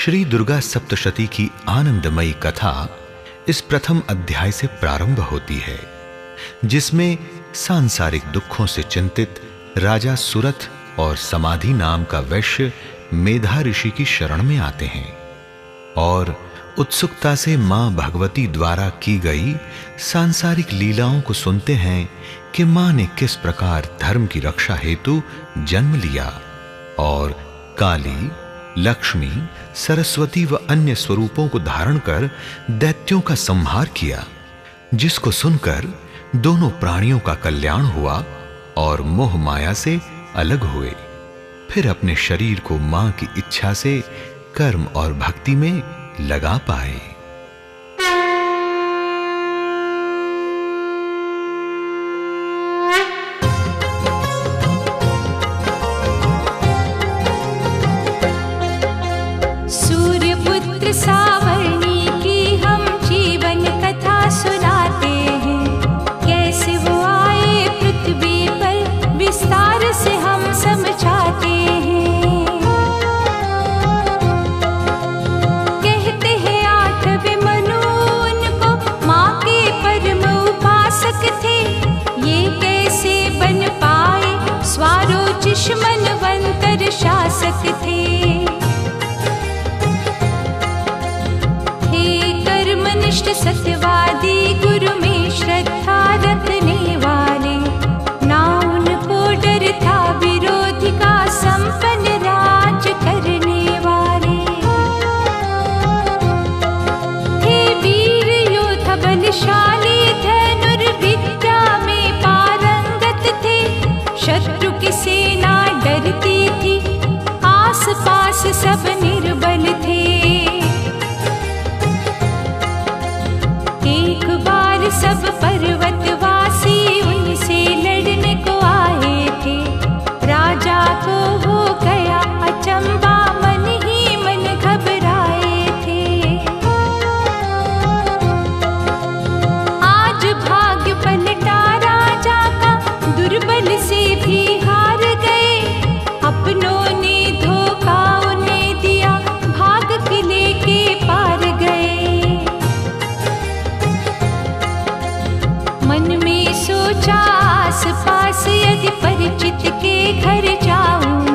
श्री दुर्गा सप्तशती की आनंदमयी कथा इस प्रथम अध्याय से प्रारंभ होती है, जिसमें सांसारिक दुखों से चिंतित राजा सुरथ और समाधि नाम का वैश्य मेधा ऋषि की शरण में आते हैं और उत्सुकता से मां भगवती द्वारा की गई सांसारिक लीलाओं को सुनते हैं कि मां ने किस प्रकार धर्म की रक्षा हेतु जन्म लिया और काली, लक्ष्मी, सरस्वती व अन्य स्वरूपों को धारण कर दैत्यों का संहार किया, जिसको सुनकर दोनों प्राणियों का कल्याण हुआ और मोह माया से अलग हुए। फिर अपने शरीर को मां की इच्छा से कर्म और भक्ति में लगा पाए। सूर्यपुत्र सावर्णी की हम जीवन कथा सुनाते हैं, कैसे वो आए पृथ्वी पर विस्तार से हम समझाते हैं। कहते हैं आठवें मनु उनको माँ के परम उपासक थे, ये कैसे बन पाए स्वारोचिष मनवंतर शासक थे। सत्यवादी गुरु में श्रद्धा रखने वाले, ना उनको डर था विरोधी का संपन्न राज करने वाले। थे वीर योद्धा बलशाली, धनुर्विद्या में पारंगत थे, शत्रु की सेना डरती थी, आस पास सब निर्बल थे। एक बार सब पर्वतवासी उनसे लड़ने को आए थे, राजा को हो गया अचंबा, मन ही मन घबराए थे। आज भाग्य पलटा राजा का, दुर्बल से भी हार गए, अपनों ने धोखा उन्हें दिया, भाग किले के पार गए। मन में सोचा आस पास यदि परिचित के घर जाऊं,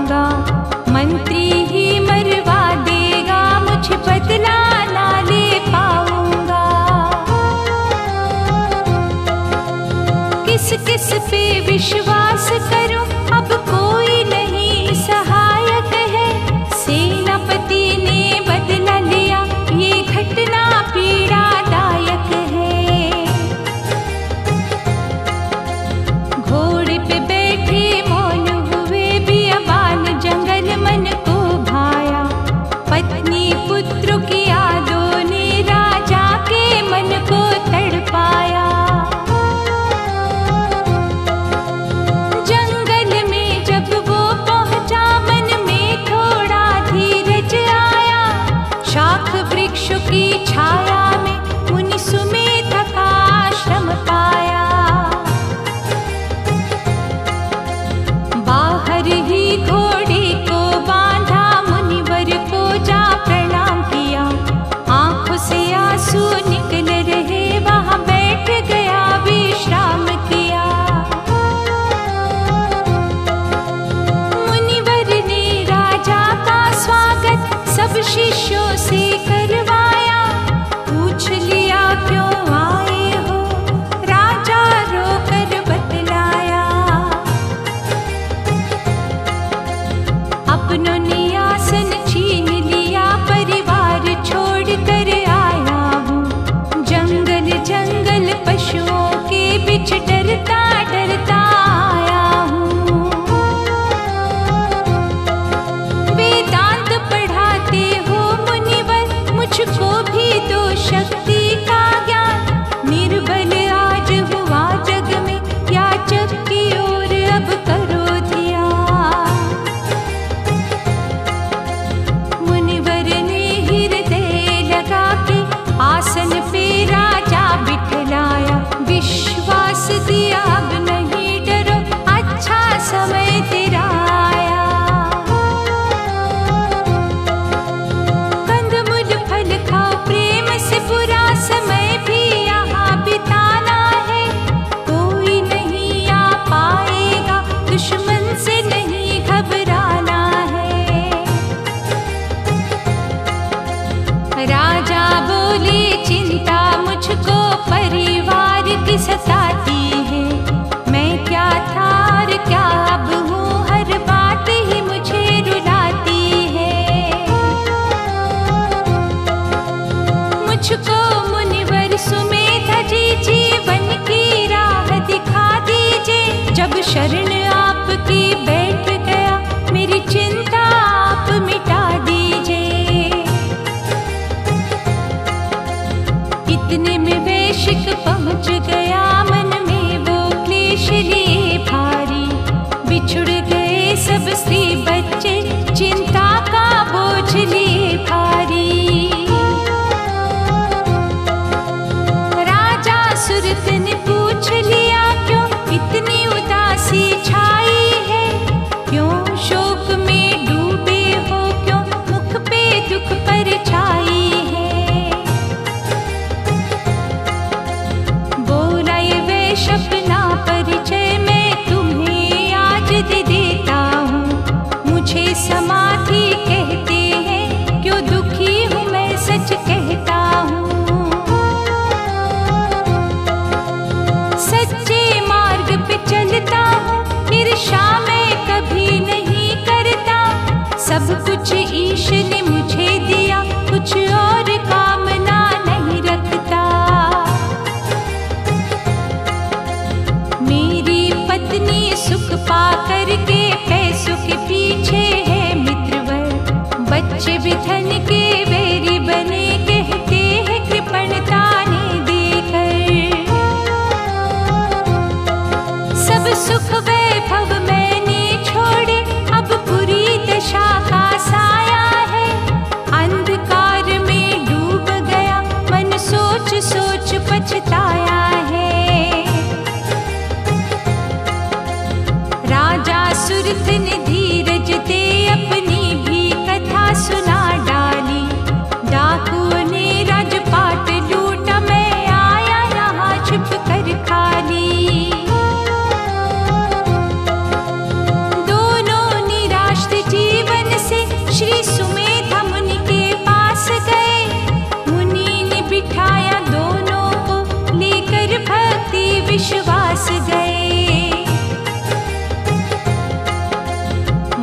शोक में डूबे हो क्यों, मुख पे दुख परछाई है। बोला ये वैश्य अपना परिचय मैं तुम्हें आज दे देता हूँ। मुझे समाधि कहते हैं, क्यों दुखी हूँ मैं सच कहता हूँ। सच्चे मार्ग पे चलता हूँ, ईर्ष्या मैं कभी नहीं करता। सब कुछ ईश ने मुझे दिया, कुछ और कामना नहीं रखता। मेरी पत्नी सुख पा करके पैसों के पीछे है मित्रवर। बच्चे भी धन के वेरी बने कहते हैं कृपणता ने देकर। सब सुख वैभव मैंने छोड़े, अब बुरी दशा का साया है। अंधकार में डूब गया मन, सोच सोच पछताया है। राजा सुरथ ने धीरज दे अपनी भी कथा सुना डाली। डाकुओं ने राजपाट लूटा, मैं आया यहाँ छिप कर खाली। दोनों निराश थे जीवन से, श्री सुमेधा मुनि के पास गए। मुनि ने बिठाया दोनों को, लेकर भक्ति विश्वास गए।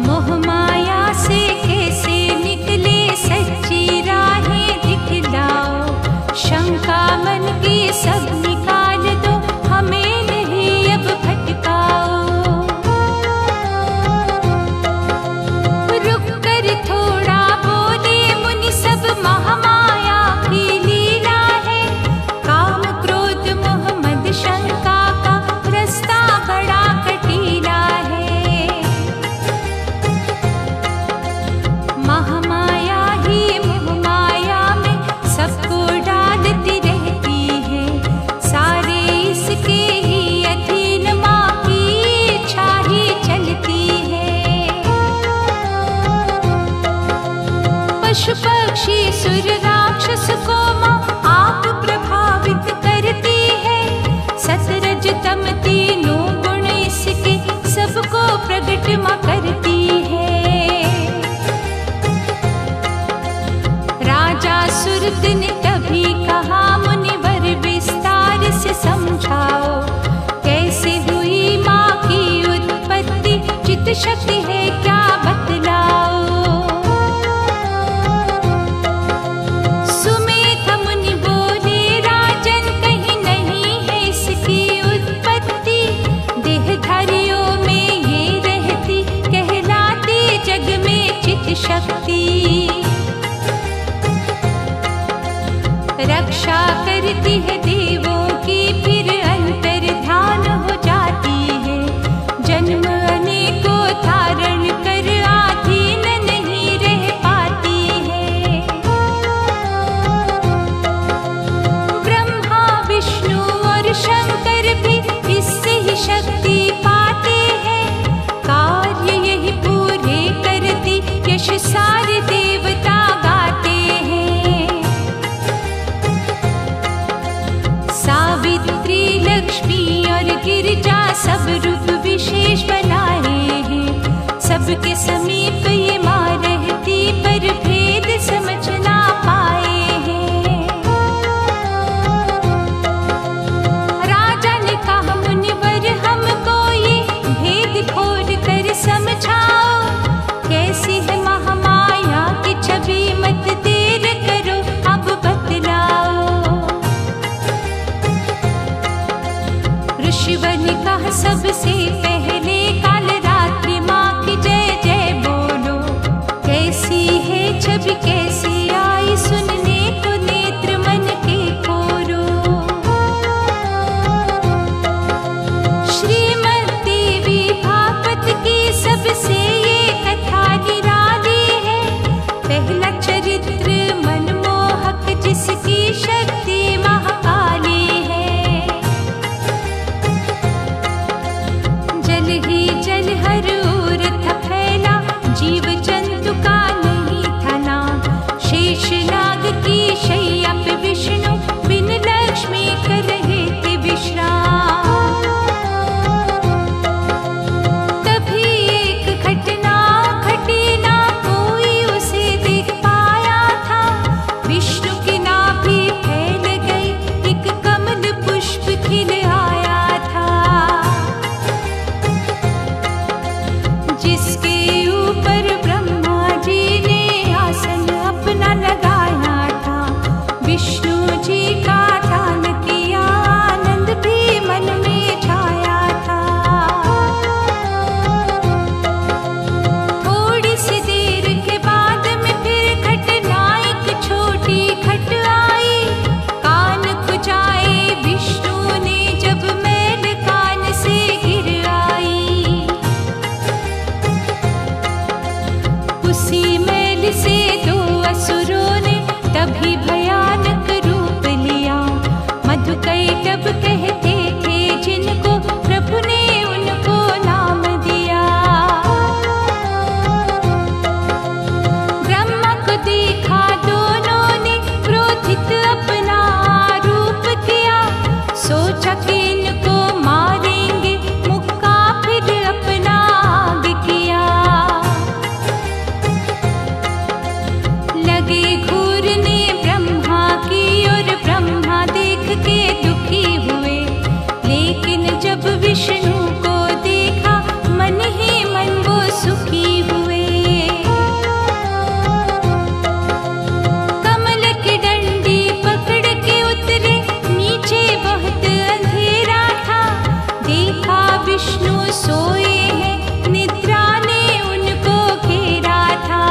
मोह माया से कैसे निकले, सच्ची राहें दिखलाओ। शंका मन की सब निकाल दो, हमें नहीं अब भटकाओ। रुक कर थोड़ा बोले मुनि, सब महामाया की लीला है। काम क्रोध मोह मद शंका का रास्ता बड़ा कटीला है। महामाया ही मोह माया में सबको डालती रहती है। सारे इसके ही अधीन, माँ की इच्छा ही चलती है। पशु पक्षी सुर राक्षस को माँ आप प्रभावित करती है। सतरज तम तीनों गुण इसके सबको प्रकट माँ करती है। राजा सुरथ ने तभी कहा मुनिवर विस्तार से समझाओ। कैसे हुई माँ की उत्पत्ति, चित शक्ति है क्या बतलाओ। सुमेधा मुनि बोले राजन, कहीं नहीं है इसकी उत्पत्ति। देहधारियों में ये रहती, कहलाती जग में चित शक्ति। रक्षा करती है देवों की, फिर अंतर ध्यान हो जाती है। जन्म अनेकों धारण कर आधीन नहीं रह पाती है। ब्रह्मा विष्णु और शंकर भी इससे ही शक्ति पाते हैं। कार्य यही पूरे करती, यश सारे देवता गाते हैं। सावित्री लक्ष्मी और गिरिजा सब रूप विशेष बनाए हैं। सबके समीप ये माँ रहती, पर भेद समझ ना पाए हैं। राजा ने कहा मुनिवर हमको ये भेद खोल कर समझाओ। कैसी है महामाया की छवि, मत देर करो अब बतलाओ। ऋषिवर ने कहा सबसे पहले काल रात्रि माँ की जय जय बोलो। कैसी है छवि कैसी उसी मैल से दो असुरों ने तभी भयानक रूप लिया। मधुकैटभ कहते थे जिनको, प्रभु ने उनको नाम दिया। ब्रह्मा को देखा दोनों ने, क्रोधित अपना रूप किया। सोचा कि इनको मारेंगे, मुक्का फिर अपना आगे किया। लगे घूरने ब्रह्मा की और ब्रह्मा देख के दुखी हुए। लेकिन जब विष्णु को देखा, मन ही मन वो सुखी हुए। कमल की डंडी पकड़ के उतरे, नीचे बहुत अंधेरा था। देखा विष्णु सोए हैं, निद्रा ने उनको घेरा था।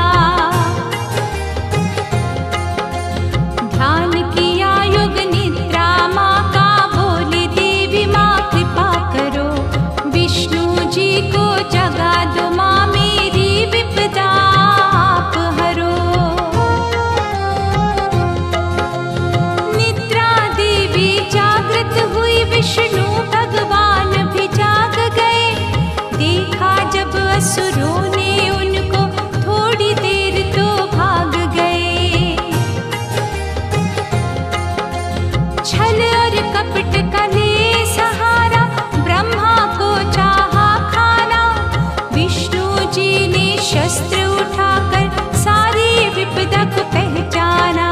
ध्यान किया युग निद्रा माँ का, बोले देवी माँ कृपा करो। विष्णु जी को जगा दो माँ, मेरी विपदा आप हरो। निद्रा देवी जागृत हुई, विष्णु भगवान भी जाग गए। देखा जब असुरों ने उनको, थोड़ी देर तो भाग गए। छल और कपट का ले सहारा, ब्रह्मा को चाहा खाना। विष्णु जी ने शस्त्र उठाकर सारी विपदा को पहचाना।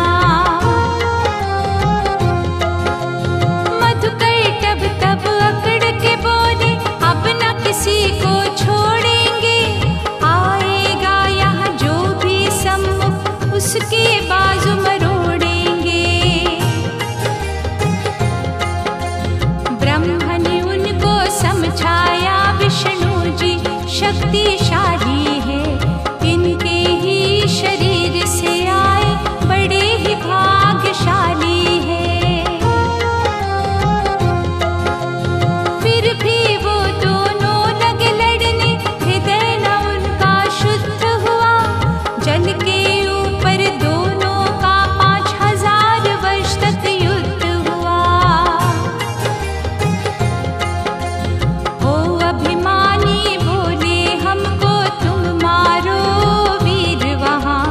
मधुकैटभ तब अकड़ के बोले, अब न किसी को छोड़ेंगे। आएगा यहाँ जो भी सम्मुख, उसके बाजू मरोड़ेंगे। ब्रह्मा ने उनको समझाया, विष्णु जी शक्तिशाली है। इनके ही शरीर से आए, बड़े ही भाग्यशाली है। फिर भी वो दोनों लगे लड़ने, हृदय न उनका शुद्ध हुआ। जल के ऊपर दोनों का 5000 वर्ष तक युद्ध हुआ। ओ अभिमानी बोले, हमको तुम मारो वीर। वहाँ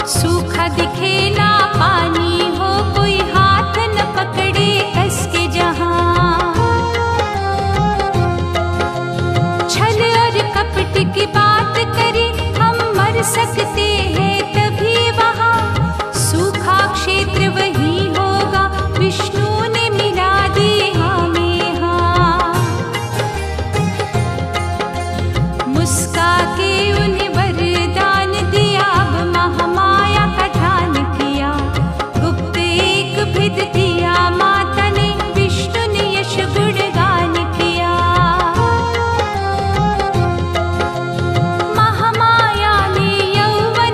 सूखा दिखे ना पानी हो, कोई हाथ न पकड़े कस के जहाँ। छल और कपट की बात करें, हम मर सकते हैं तभी वहाँ। सूखा क्षेत्र वही होगा, विष्णु ने मिला दी हमें हाँ। मुस्का के उन्हें वरदान दिया, अब महामाया का ध्यान किया। गुप्त एक भेद दिया माता ने, विष्णु ने यश गुणगान किया। महामाया ने यौवन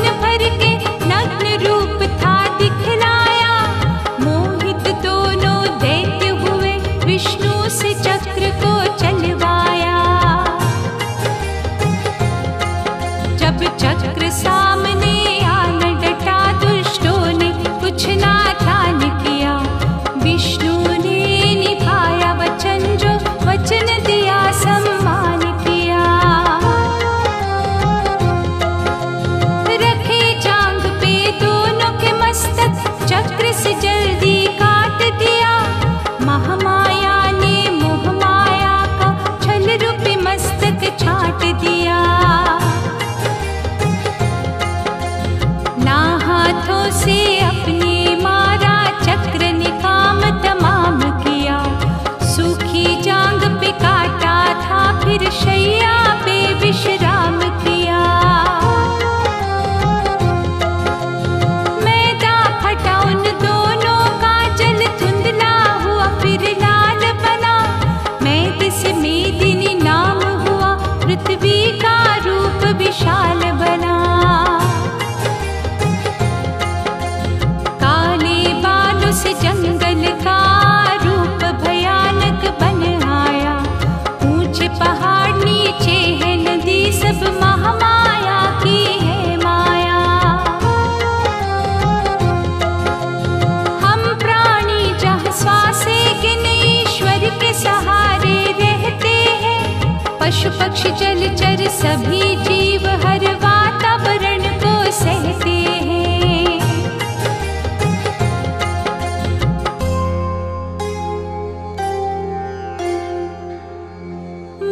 वृक्ष जलचर सभी जीव हर वातावरण को सहते हैं।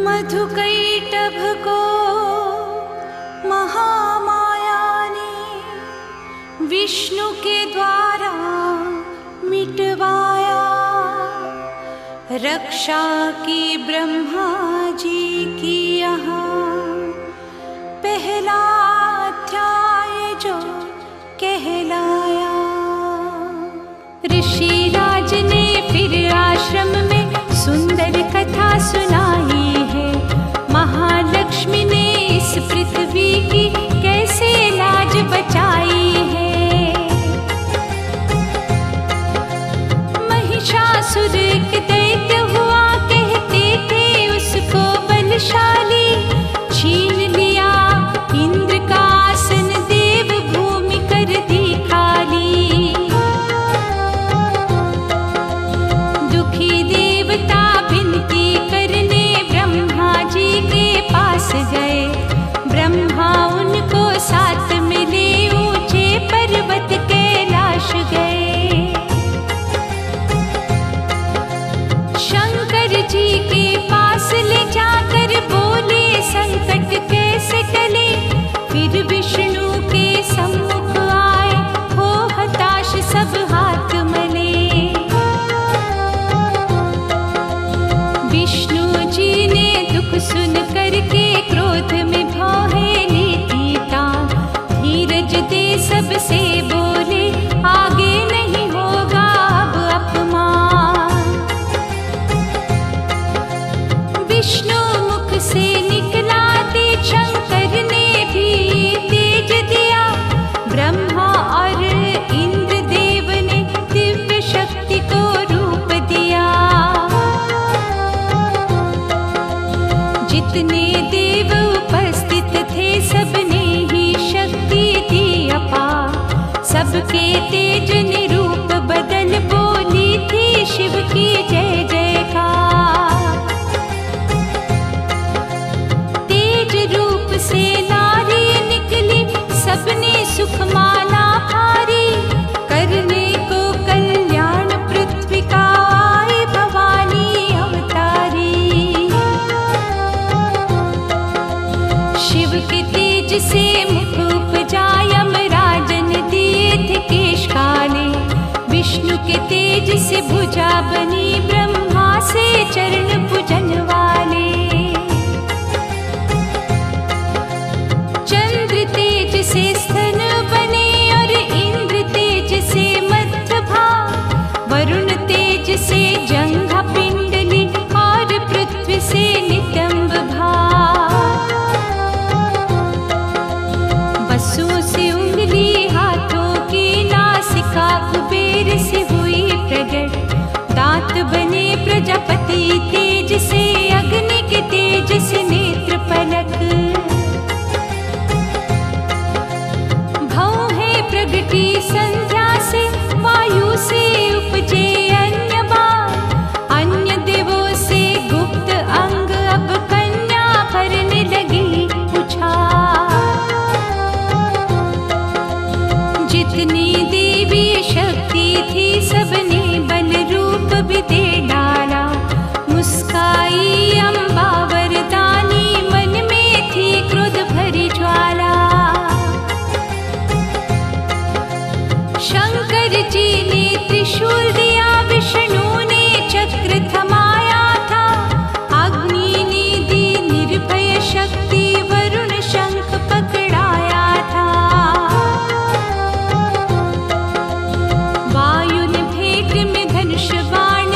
मधुकैटभ को महामाया ने विष्णु के द्वारा मिटवाया। रक्षा की ब्रह्मा जी की यहाँ पहला अध्याय जो कहलाया। ऋषिराज ने फिर आश्रम में सुंदर कथा सुनाई है। महालक्ष्मी ने इस पृथ्वी की कैसे लाज बचाई है। महिषासुर के दैत्य हुआ कहते थे उसको बलशाली। छीन लिया इंद्र का आसन, देव भूमि कर दी खाली। दुखी देवता विनती करने ब्रह्मा जी के पास गए। ब्रह्मा उनको साथ मिले, ऊंचे पर्वत कैलाश गए। शंकर जी के पास ले जाकर बोले संकट कैसे टले। फिर विष्णु के सम्मुख आए, हो हताश सब हाथ मले। विष्णु जी ने दुख सुन करके क्रोध में भौहे ली तान। धीरज दे सबसे बोले, आगे नहीं होगा अब अपमान। विष्णु मुख से निकला तेज, शंकर ने भी तेज दिया। ब्रह्मा और इंद्र देव ने दिव्य शक्ति को रूप दिया। जितने देव उपस्थित थे सबने ही शक्ति दी अपार। सबके तेज निरूप बदल बोली थी शिव की जय जयकार। तेज रूप से नारी निकली, सबने सुख माला भारी। करने को कल्याण पृथ्वी का आई भवानी अवतारी। शिव के तेज से मुख उपजा, यमराज ने दिए थे केश काले। विष्णु के तेज से भुजा बनी, ब्रह्मा से चरण पूजन वाले। चंद्र तेज से स्तन बने और इंद्र तेज से मध्य भाग। वरुण तेज से जंघा पिंडली और पृथ्वी से नितंब भाग। वसु से उंगली हाथों की, नासिका कुबेर से हुई प्रगट। दांत बने प्रजापति तेज से, अग्नि के तेज से नेत्र पलक। भौहें प्रगटी संध्या से, वायु से उपजे अन्य बाण। अन्य देवों से गुप्त अंग, अब कन्या भरने लगी उछाल। जितनी देवी शक्ति थी सबने बल रूप भी दे डाला। मुस्काई अम्बा वरदानी, मन में थी क्रोध भरी ज्वाला। शंकर जी ने त्रिशूल दिया, विष्णु ने चक्र थमाया था। अग्नि ने दी निर्भय शक्ति, वरुण शंख पकड़ाया था। वायु ने भेंट में धनुष बाण,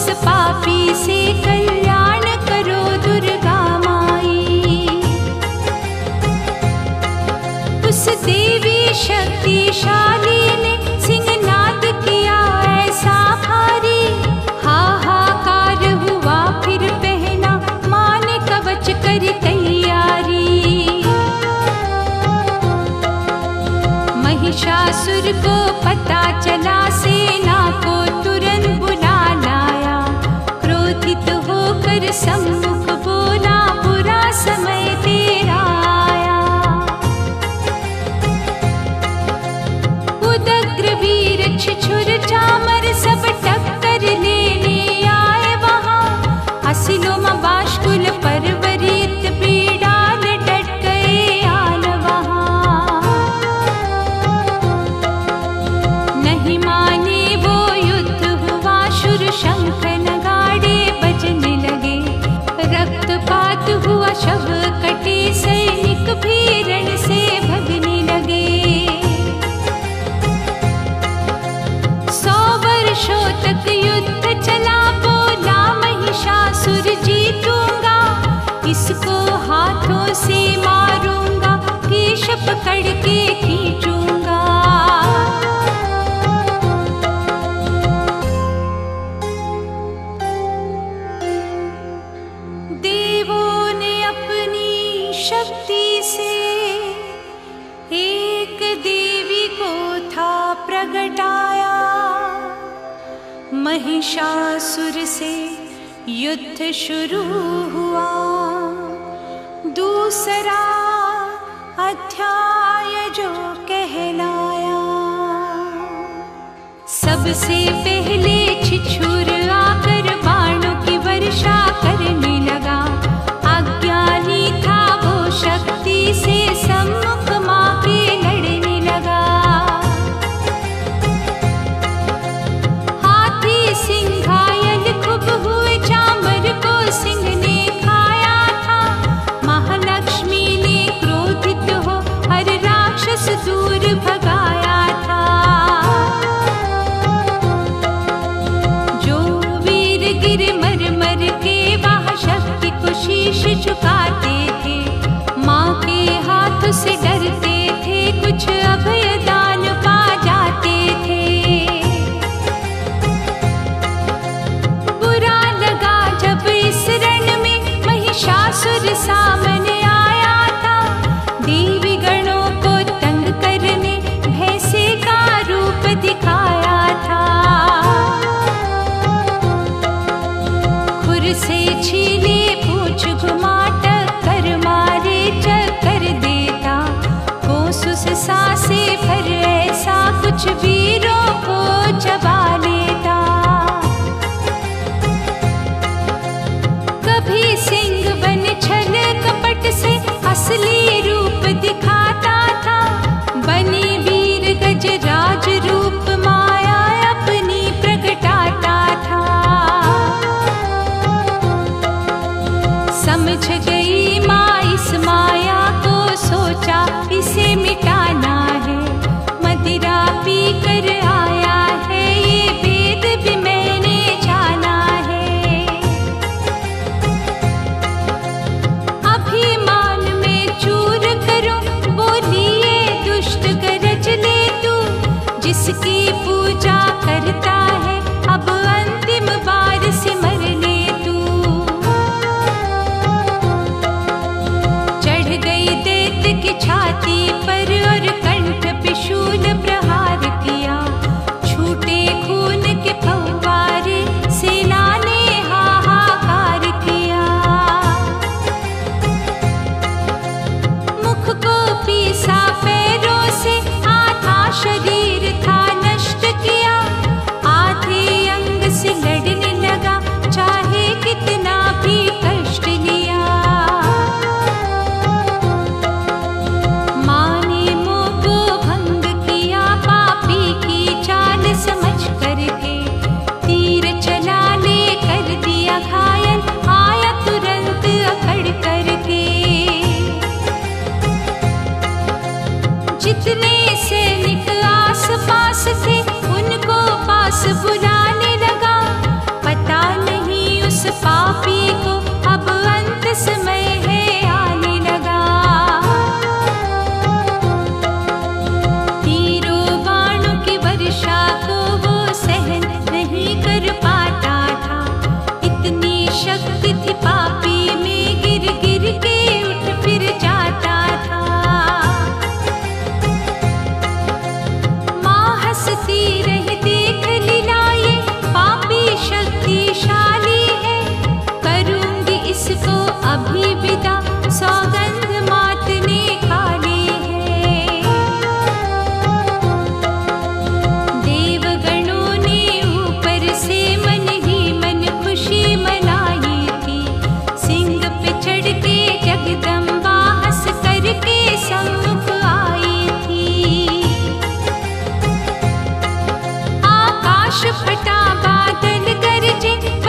उस पापी से कल्याण करो दुर्गा माई। उस देवी शक्तिशाली ने सिंहनाद किया ऐसा भारी, हाहाकार हुआ फिर पहना मां ने कवच कर तैयारी। महिषासुर को पता चला, सेना को तुरंत बुला लाया। क्रोधित होकर सम्मुख बोला, बुरा समय तेरा आया। उदग्र वीर छिछुर चामर सब टक्कर लेने आए वहां। असिलोम बाष्कुल परवरित पीड़ाल डट गए आल वहां। नहीं माने वो युद्ध हुआ, शुर शंख नगाड़े बजने लगे। रक्तपात हुआ, शव कटे, सैनिक भी रण से भगने लगे। 100 वर्षों तक युद्ध चला, बोला महिषासुर जीतूंगा। इसको हाथों से मारूंगा, केश पकड़ के खींचूंगा। देवों ने अपनी शक्ति से एक देवी को था प्रगटाया। महिषासुर से युद्ध शुरू हुआ। दूसरा अध्याय जो कहलाया। सबसे पहले छिछुर आकर बाणों की वर्षा करने लगा। अज्ञानी था वो शक्ति से, सम्मुख मां के लड़ने लगा। हाथी सिंघायल खूब हुए, चामर को सिंह ने खाया था। महालक्ष्मी ने क्रोधित हो हर राक्षस दूर भगाया था। जो वीर गिर मर मर के वह शक्ति को शीश झुकाते थे। मां के हाथ से डरते थे, कुछ अभय दान पा जाते थे। बुरा लगा जब इस रण में महिषासुर सामने आया था। देवी गणों को तंग करने भैंसे का रूप दिखाया था। खुर से छीले पूछ घुमा, टक्कर मारे चक्कर देता। कोसुस सांसे भर ऐसा, कुछ वीरों को चबा लेता। कभी सिंह बन छल कपट से असली रूप दिखाता था। बने वीर गजराज रूप, माया अपनी प्रगटाता था। समझ गई माँ इस माया को, सोचा इसे मिटाना है। मदिरा पी कर आया है, ये वेद भी मैंने जाना है। अभिमान में चूर करूं, बोलिए दुष्ट गरज ले तू। जिसकी पूजा करता है, अब अंतिम बार सिमर ले तू।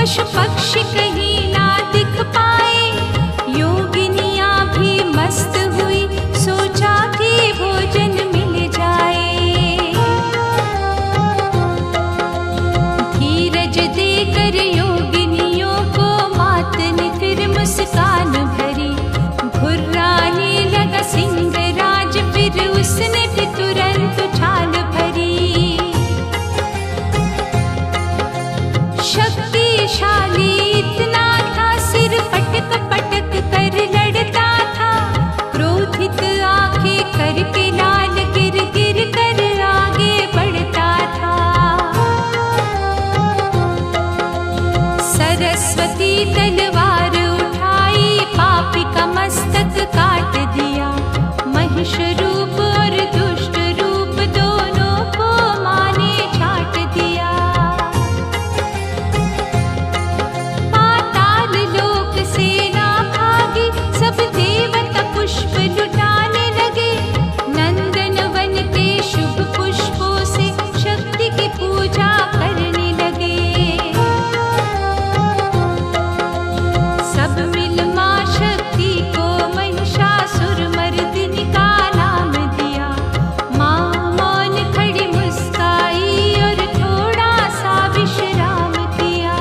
पशु पक्षी कहीं ना दिख पाए। योगिनियां भी मस्त हुई, सोचा कि भोजन मिल जाए। धीरज देकर योगिनियों को मात ने फिर मुस्कान भरी। घुर्राने लगा सिंहराज, फिर उसने भी तुरंत छाल भरी। शक्तिशाली इतना था, सिर पटक पटक कर लड़ता था। क्रोधित आंखें करके लाल गिर गिर कर आगे बढ़ता था। सरस्वती तलवार उठाई, पापी का मस्तक काट दिया। महिष रूप और दुष्ट रूप दोनों को माँ ने छाट दिया। पाताल लोक से ना भागी, सब देवता पुष्प लुटाने लगे। नंदन वन के शुभ पुष्पों से शक्ति की पूजा करने लगे। सब मिल माँ शक्ति को महिषासुरमर्दिनी का नाम दिया। माँ मौन खड़ी मुस्काई और थोड़ा सा विश्राम किया।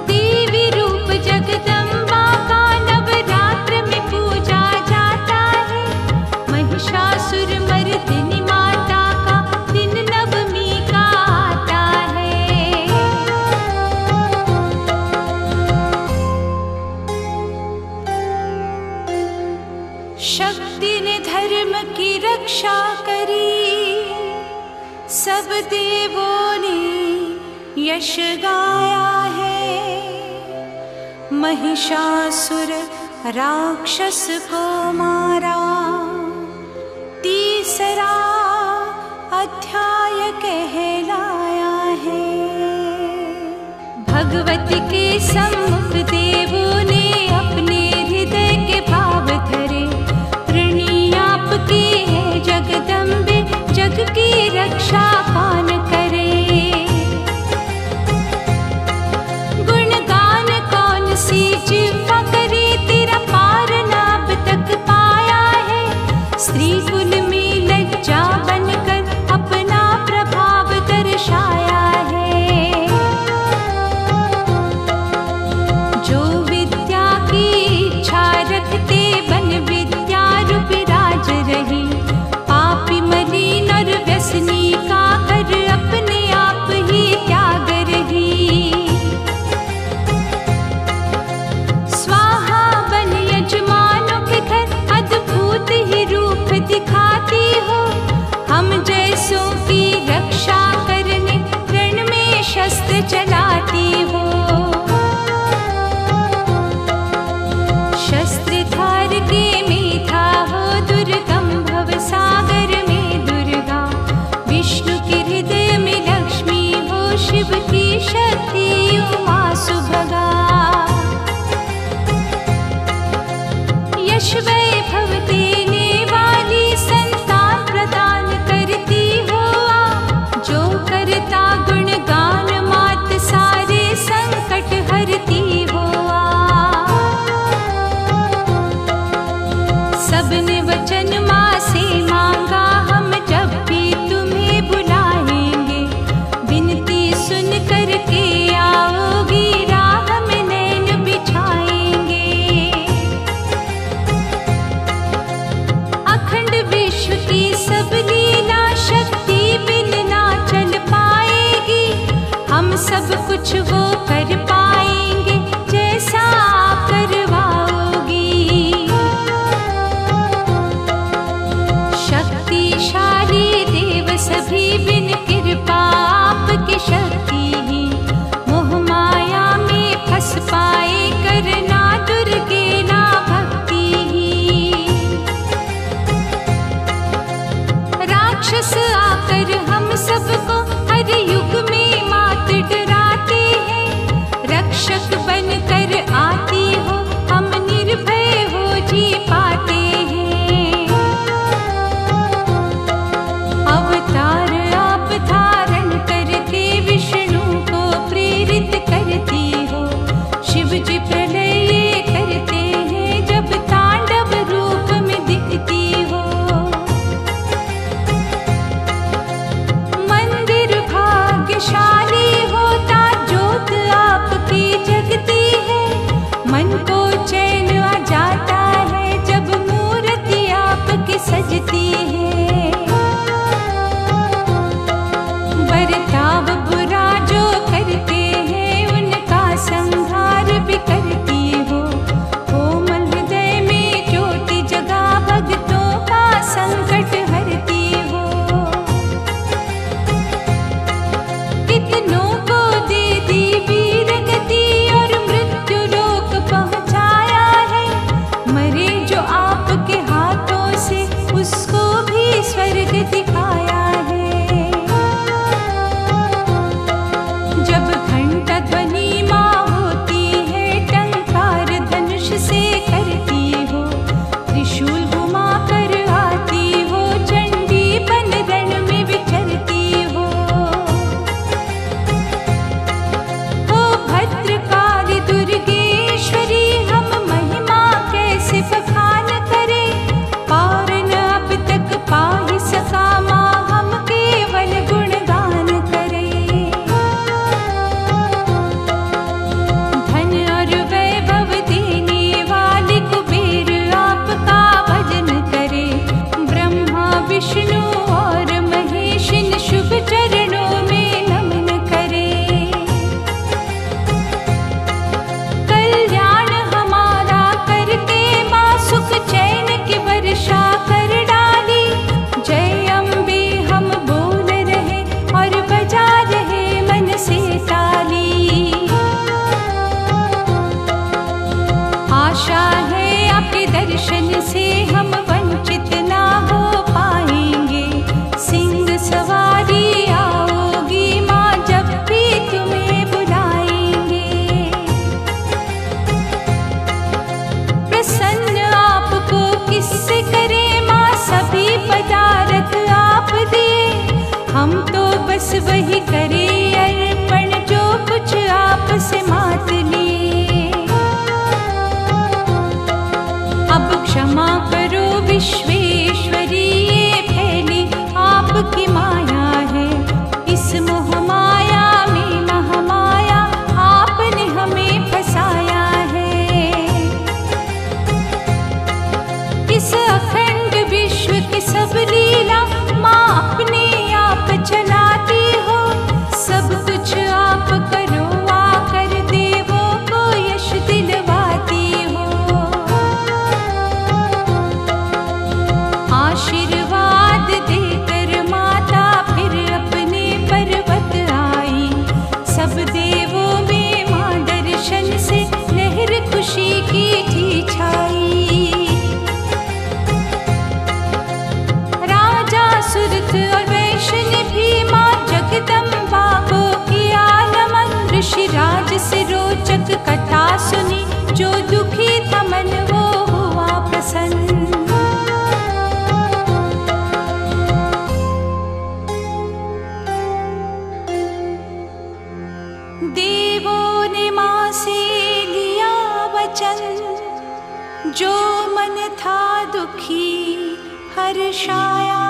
देवी रूप जगदम्बा का नवरात्र में पूजा जाता है। महिषासुरमर्दिनी माता का दिन नवमी का आता है। शक्ति ने धर्म की रक्षा करी, सब देवों ने यश गाया है। महिषासुर राक्षस को मारा, तीसरा अध्याय कहलाया है। भगवती के सम्मुख देवों ने अपने हृदय के भाव धरे। ऋणी आपकी है जगदम्बे, जग की रक्षा कौन करे। गुणगान कौन सी जिह्वा करे, तेरा पार नाभ तक पाया है। स्त्री कुल में लज्जा बनकर अपना प्रभाव दर्शाया है। जो विद्या की इच्छा रखते, बन विद्या रूप राज रही। पापी मलिन और व्यसनी का कर अपने आप ही त्याग रही। स्वाहा बन यजमानों के घर, अद्भुत ही रूप दिखाती हो। हम जैसों की रक्षा करने रण में शस्त्र चलाती हो। शस्त्रधार के मेधा हो, दुर्गम भव सागर में दुर्गा। विष्णु के हृदय में लक्ष्मी हो, शिव की शक्ति उमा सुभगा। यश वैभव देने वाली, संतान प्रदान करती हो आप। जो करता गुणगान, मात सारे संकट हरती हो आप। सबने वचन माँ से मांगा, हम जब भी तुम्हें बुलाएंगे। विनती सुन करके आओगी, राह में नैन बिछाएंगे। अखंड विश्व की सब लीला, शक्ति बिन ना चल पाएगी। हम सब कुछ वो कर पाएंगे, जैसा आप करवाओगी। शक्तिशाली देव सभी बिन कृपा आपकी शक्ति ही। मोह माया में फंस पाए, करना दुर्गे ना भक्ति ही। राक्षस आकर हम सबको हर युग में मात डराते हैं। बचाव बुरा जो करते हैं उनका संहार भी करती हो। कोमल हृदय में ज्योति जगा भक्तों का संकट हरती हो। कितनों को दे दी वीर गति और मृत्यु लोक पहुँचाया है। मरे जो आपके हाथों से उसको भी स्वर्ग दिखाया है। जब घंटा ध्वनि माँ होती है टंकार धनुष से करती हो। त्रिशूल घुमा कर आती हो चंडी बन रण में विचरती हो। ओ भद्रकाली दुर्गेश्वरी हम महिमा कैसे बखान करें। पार न अब तक पा ही सका माँ हम केवल गुणगान करें। धन और वैभव देने वाले कुबेर आपका भजन करें। ब्रह्मा विष्णु और महेश इन शुभ चरणों में नमन करें। कल्याण हमारा करके माँ सुख चैन की वर्षा कर डाली। जय अम्बे हम बोल रहे और बजा रहे मन से ताली। आशा है आपके दर्शन से हम वंचित ना हो पाएंगे। सिंह सवारी आओगी माँ जब भी तुम्हें बुलाएंगे। प्रसन्न आपको किससे करें माँ सभी पदार्थ आप दिए। हम तो बस वही करें अर्पण जो कुछ आपसे मात लिए। अब क्षमा करो विश्वेश्वरी ये फैली आपकी माया है। इस मोह माया में महामाया आपने हमें फंसाया है। इस अखंड विश्व की सब लीला माँ अपने आप चलाती हो। सब कुछ आप करो आकर देवों को यश दिलवाती हो। आशीर्वाद देकर माता फिर अपने पर्वत आई। सब देवों में माँ दर्शन से लहर खुशी की थी छाई। राजा सुरथ और वैष्णव भी माँ जगदम्बा को किया नमन। ऋषिराज से रोचक कथा सुनी जो दुखी था मन वो हुआ प्रसन्न। देवों ने माँ से लिया वचन जो मन था दुखी हर्षाया।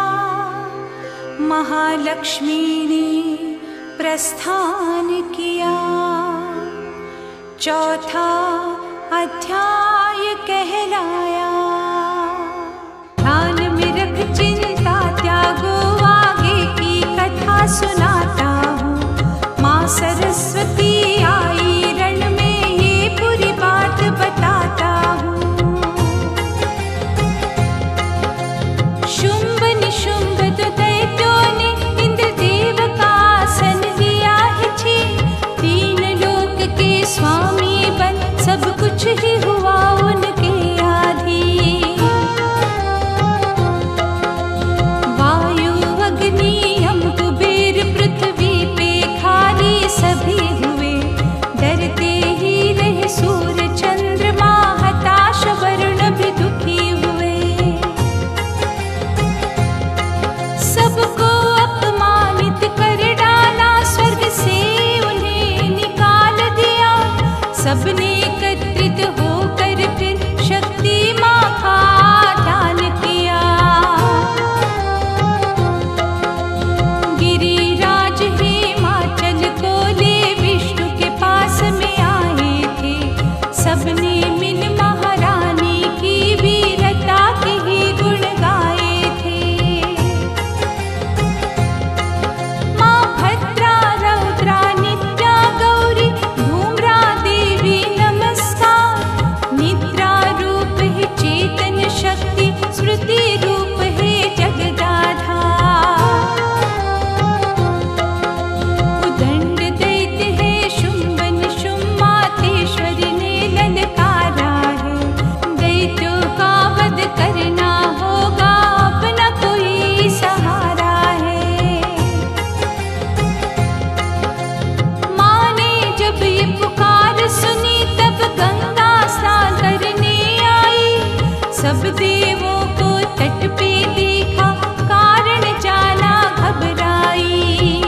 महालक्ष्मी ने प्रस्थान किया। चौथा अध्याय कहलाया। ध्यान में रख चिंता त्यागो आगे की कथा सुनाता हूँ। माँ सरस्वती आई रण में ये पूरी बात बताता हूँ। शुंभ निशुंभ दो दैत्यों ने इंद्रदेव का आसन लिया है छीन। तीन लोक के स्वामी बन सब कुछ ही हुआ उनके आधीन। वायु अग्नि यम कुबेर पृथ्वी सब देवों को तट पे देखा, कारण जाना घबराई।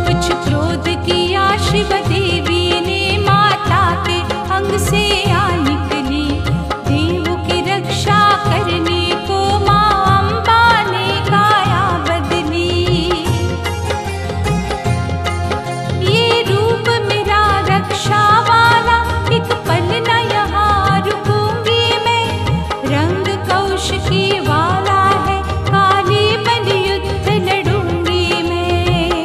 कुछ क्रोध किया शिव देवी ने, माता के अंग से आ निकली। देवों की रक्षा करने को माँ अम्बा ने काया बदली। ये रूप मेरा रक्षा वाला, एक पल न यहाँ रुकूंगी मैं। रंग कौशिकी वाला है, काली बल युद्ध लड़ूंगी मैं।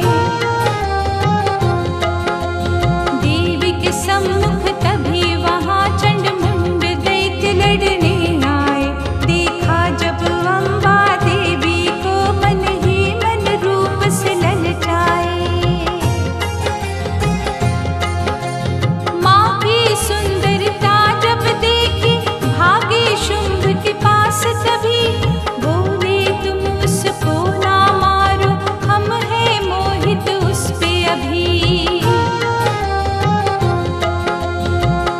देवी के सम्मुख तभी वहाँ चंडमुंड दैत्य लड़ने आए। देखा जब अम्बा देवी को, मन ही मन रूप से ललचाए। माँ की सुंदरता जब देखी, भागे शुंभ के पास तभी। बोले तुम उसको ना मारो, हम हैं मोहित उस पे अभी।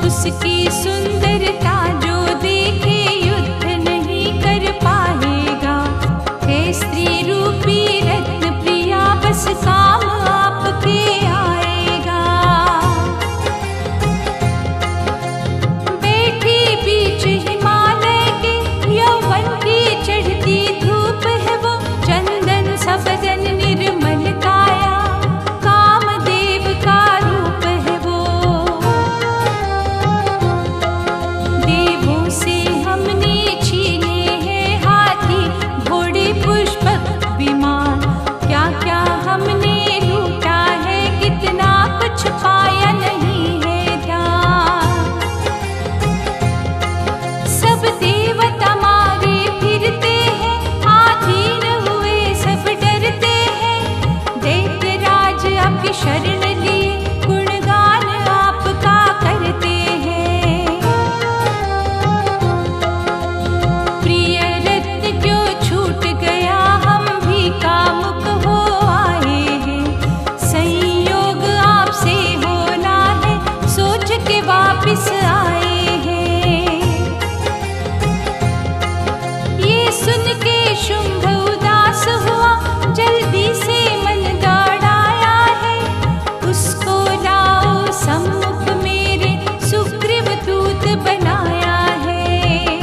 उसकी सुंदरता जो देखे, युद्ध नहीं कर पाएगा। है स्त्री रूपी रत्न प्रिया, बस काम आपके आएगा। बैठी बीच हिमालय के, यौवन की चढ़ती धूप है वो। चंदन सा बदन निर्मल काया, कामदेव का रूप है वो। देवों से हमने छीने हैं हाथी घोड़े पुष्पक विमान। क्या क्या हमने लूटा है, कितना कुछ पाया नहीं है ध्यान। सब देवता मारे फिरते हैं, आधीन हुए सब डरते हैं। दैत्यराज आपकी शरण लिए, गुणगान आपका करते हैं। प्रिय रत्न क्यों छूट गया, हम भी कामुक हो आए हैं। संयोग आपसे होना है, सोच के वापिस आए हैं। ये सुन के शुंभ उदास हुआ, जल्दी से मन दौड़ाया है। उसको लाओ सम्मुख मेरे, सुग्रीव दूत बनाया है।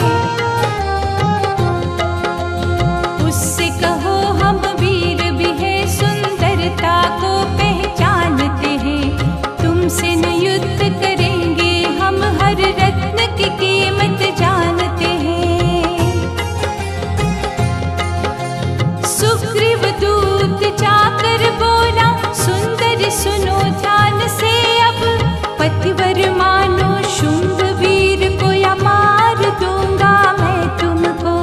उससे कहो हम वीर भी है, सुंदरता को पहचानते हैं। तुमसे न युद्ध करेंगे हम, हर रत्न की कीमत जानते हैं। सुग्रीव दूत जाकर बोला, सुंदर सुनो ध्यान से अब। पतिवर मानो शुंभ वीर को, या मार दूंगा मैं तुमको।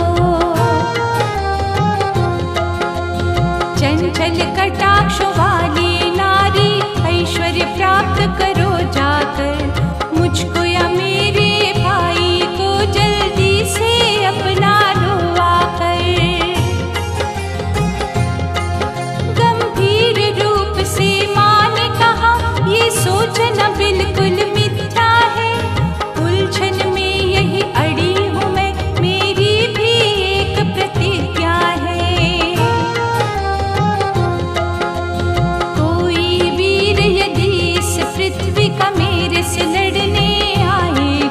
चंचल कटाक्ष वाली नारी, ऐश्वर्य प्राप्त करो जाकर। मुझको या मेरे भाई को, जल्दी से अपना लो आकर। गंभीर रूप से माँ ने कहा, ये सोचना बिल्कुल मिथ्या है। उलझन में यही अड़ी हूँ मैं, मेरी भी एक प्रतिज्ञा है। कोई वीर यदि इस पृथ्वी का मेरे से लड़ने आए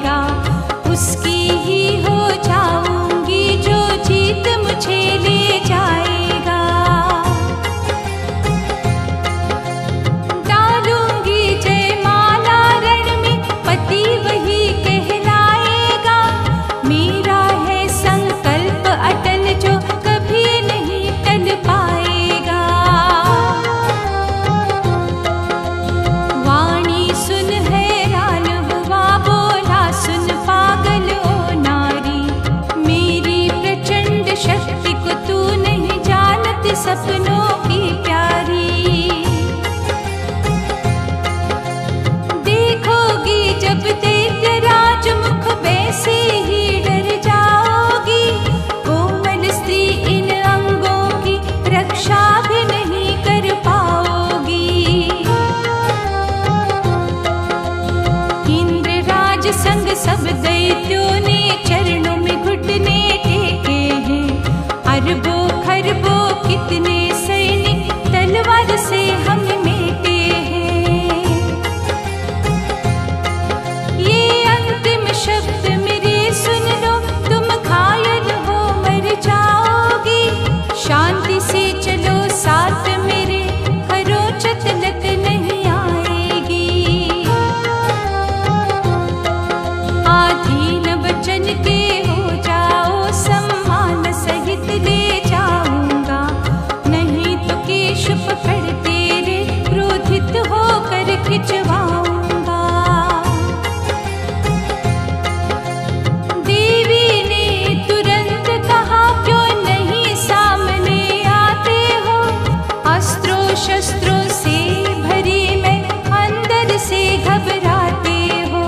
शस्त्रों से भरी मैं, अंदर से घबराते हो।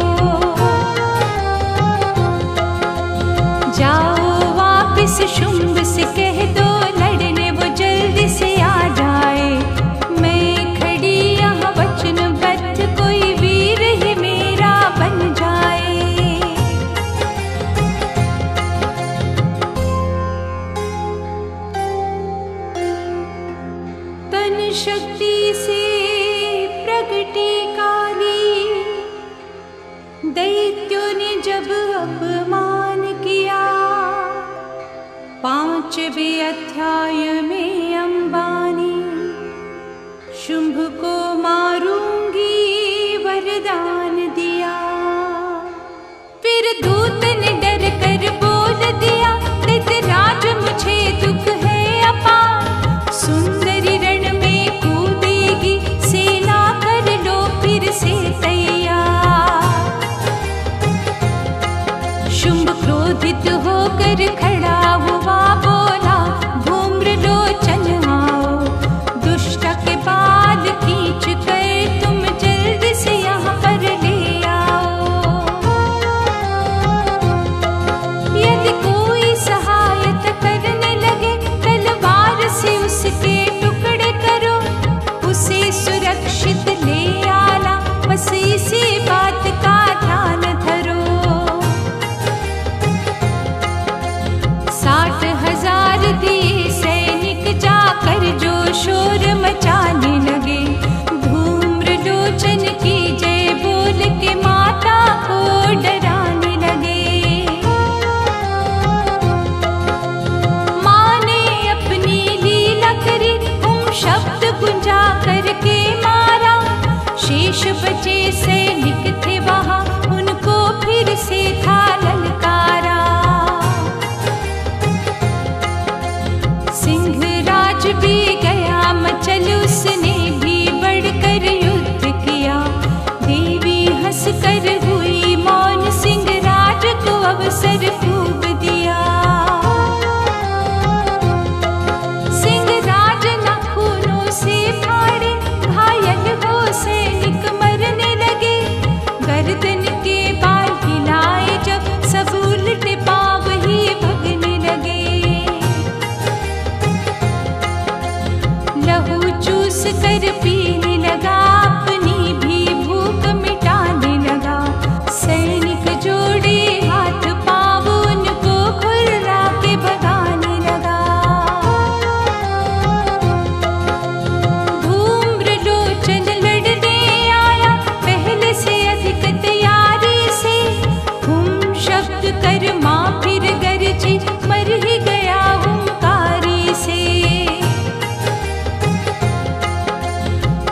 जाओ वापिस शुंभ से कह दो, लड़ने वो जल्दी से आ जाए। मैं खड़ी यहाँ वचनबद्ध, कोई वीर ही मेरा बन जाए। तन शक्ति से प्रगटी काली, दैत्यों ने जब अपमान किया। 5वें अध्याय में अंबानी, शुंभ को मारूंगी वरदान दिया। फिर दूत ने डर कर बोल दिया, दैत्यराज मुझे दुख है अपार। सुंदरी रण में कूदेगी सेना, कर लो फिर से तैयार। शुंभ क्रोधित होकर खड़ा हुआ, बोला धूम्रलोचन आओ। दुष्ट के बाल खींच कर तुम जल्दी से यहाँ पर ले आओ। यदि कोई सहायता करने लगे, तलवार से उसके टुकड़े करो। उसे सुरक्षित ले आना, बस इसी बात का ध्यान धरो। 60,000 दिए सैनिक जाकर जो शोर मचाने लगे। धूम्रलोचन की जय बोल के माता को डराने लगे। माँ ने अपनी लीला करी, शब्द गुंजा करके मारा। शेष बचे सैनिक थे वहाँ, उनको फिर से था ललकारा। सिंहराज भी गया मचल, उसने भी बढ़कर युद्ध किया। देवी हंस कर हुई मौन, सिंहराज को अवसर खूब दिया। सिंहराज नाखूनों से फाड़े, घायल हो सैनिक मरने लगे। गर्दन के बाल हिलाए जब, सब उल्टे पाँव ही भगने लगे। लहू चूस कर पीने लगा, अपनी भी भूख मिटाने लगा। सैनिक जोड़े हाथ पाँव, उनको खुर्रा के भगाने लगा। धूम्रलोचन लड़ने आया, पहले से अधिक तैयारी से। हुम शब्द कर माँ फिर गरजी, मर ही गया हुंकारी से।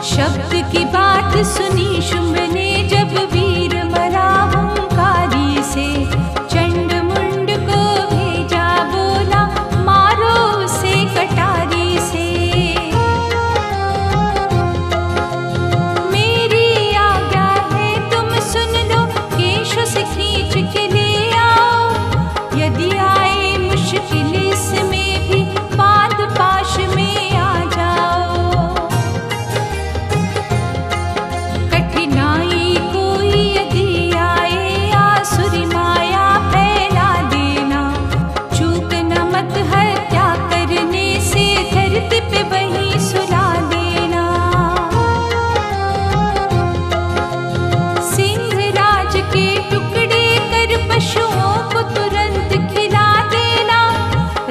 शब्द की बात सुनी शुंभ ने, जब वीर मरा हुंकारी से। चंड मुंड को भेजा, बोला मारो उसे कटारी से। मेरी आज्ञा है तुम सुन लो, केश से खींच के ले आओ। यदि आए मुश्किल इसमें भी, बांध पाश में आ जाओ। कठिनाई कोई यदि आए, आसुरी माया फैला देना। चूकना मत हत्या करने से, धरती पे वहीं सुला देना। सिंहराज के टुकड़े कर पशुओं को तुरंत खिला देना।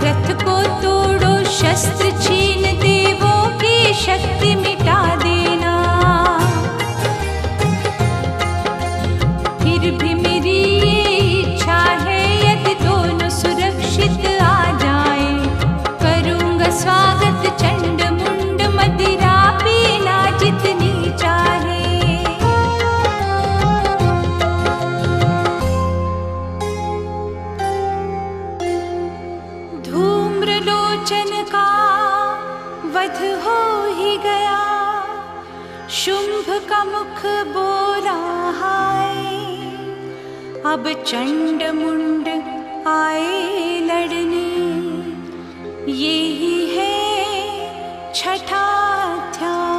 रथ को तोड़ो, शस्त्र छीन देवों की शक्ति मिटा देना। फिर भी मेरी ये इच्छा है, यदि दोनों सुरक्षित आ जाए। करूँगा स्वागत चंड मुंड, मदिरा पीना जितनी चाहे। धूम्रलोचन का वध हो ही गया। शुंभ का मुख बोला हाय, अब चंड मुंड आए लड़ने। ये ही है छठा अध्याय।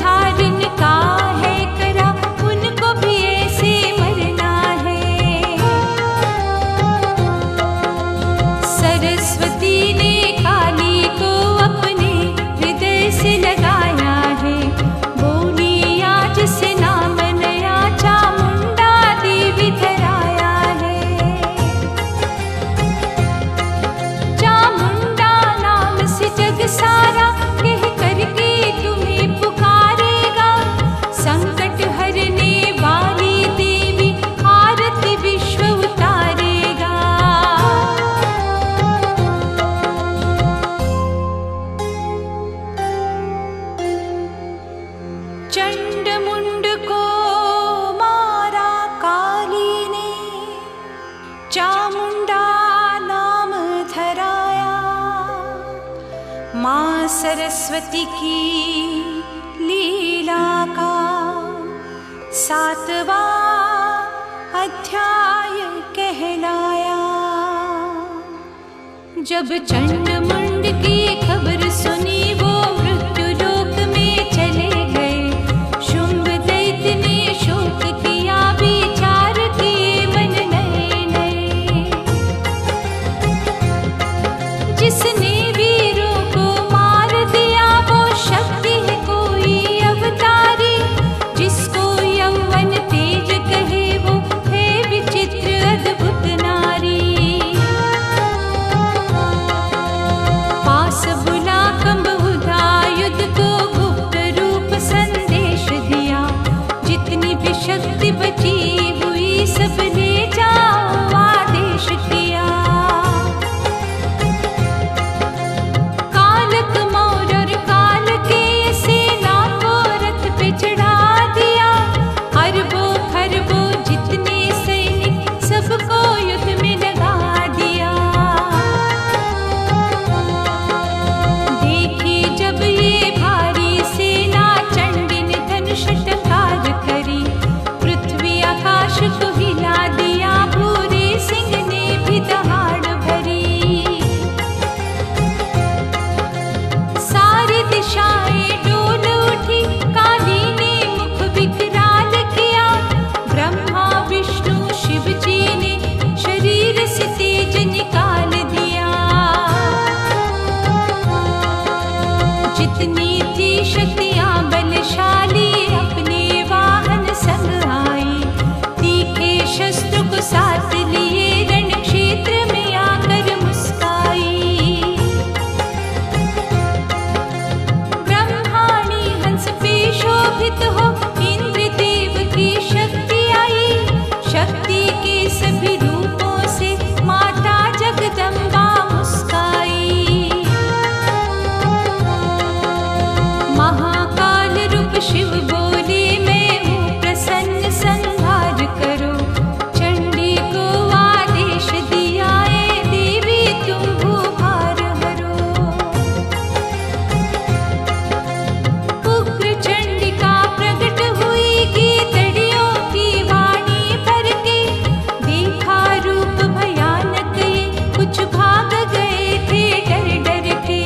संहारन का है करा, उनको भी ऐसे मरना है। सरस्वती ने काली को अपने हृदय से लगाया है, बोली आज से नाम नया चामुंडा देवी धराया है। चामुंडा नाम से जग सारा कह करके तुम्हें पुकारेगा, संकट हरने वाली देवी आरती विश्व उतारेगा। चंड मुंड को मारा काली ने, चामुंडा नाम धराया। माँ सरस्वती की लीला का 7वां अध्याय कहलाया। जब चंड मुंड की खबर सुनी वो मृत्यु लोक में चले गए। शुंभ दैत्य ने शोक किया, विचार किए मन नए नए। जिसने वीरों को मार दिया वो शक्ति है कोई अवतारी, जिसको यौवन तेज कहे वो है विचित्र अद्भुत नारी। पास बुला कंबुधा युद्ध को गुप्त रूप संदेश दिया, जितनी भी शक्ति बची हुई सब ले जाओ आदेश किया। कालक मौर और काल के सेना को रथ पे चढ़ा दिया, अरबों खरबों जितने सैनिक सबको युद्ध में लगा दिया। देखी जब ये भारी सेना चंडी ने धनुष टकार करी, पृथ्वी आकाश को हिला दिया, भूरे सिंह ने भी दहाड़ भरी। सारी दिशाएं डोल उठी, काली ने मुख विकराल किया, ब्रह्मा विष्णु शिव जी ने शरीर से तेज निकाल दिया। जितनी थी शक्तियां बलशाली अपने वाहन संग आई, तीखे शस्त्र को साथ लिए रण क्षेत्र में आकर मुस्काई। ब्रह्माणी हंस पे शोभित हो, इंद्रदेव की शक्ति आई, शक्ति के सभी रूपों से माता जगदम्बा मुस्काई। महाकाल रूप शिव बोले मैं हूँ प्रसन्न, संहार करो। चंडी को आदेश दिया है, देवी तुम भूभार हरो। उग्र चंडिका प्रकट हुई, गीतड़ियों की वाणी भर के, देखा रूप भयानक ये, कुछ भाग गए थे डर डर के।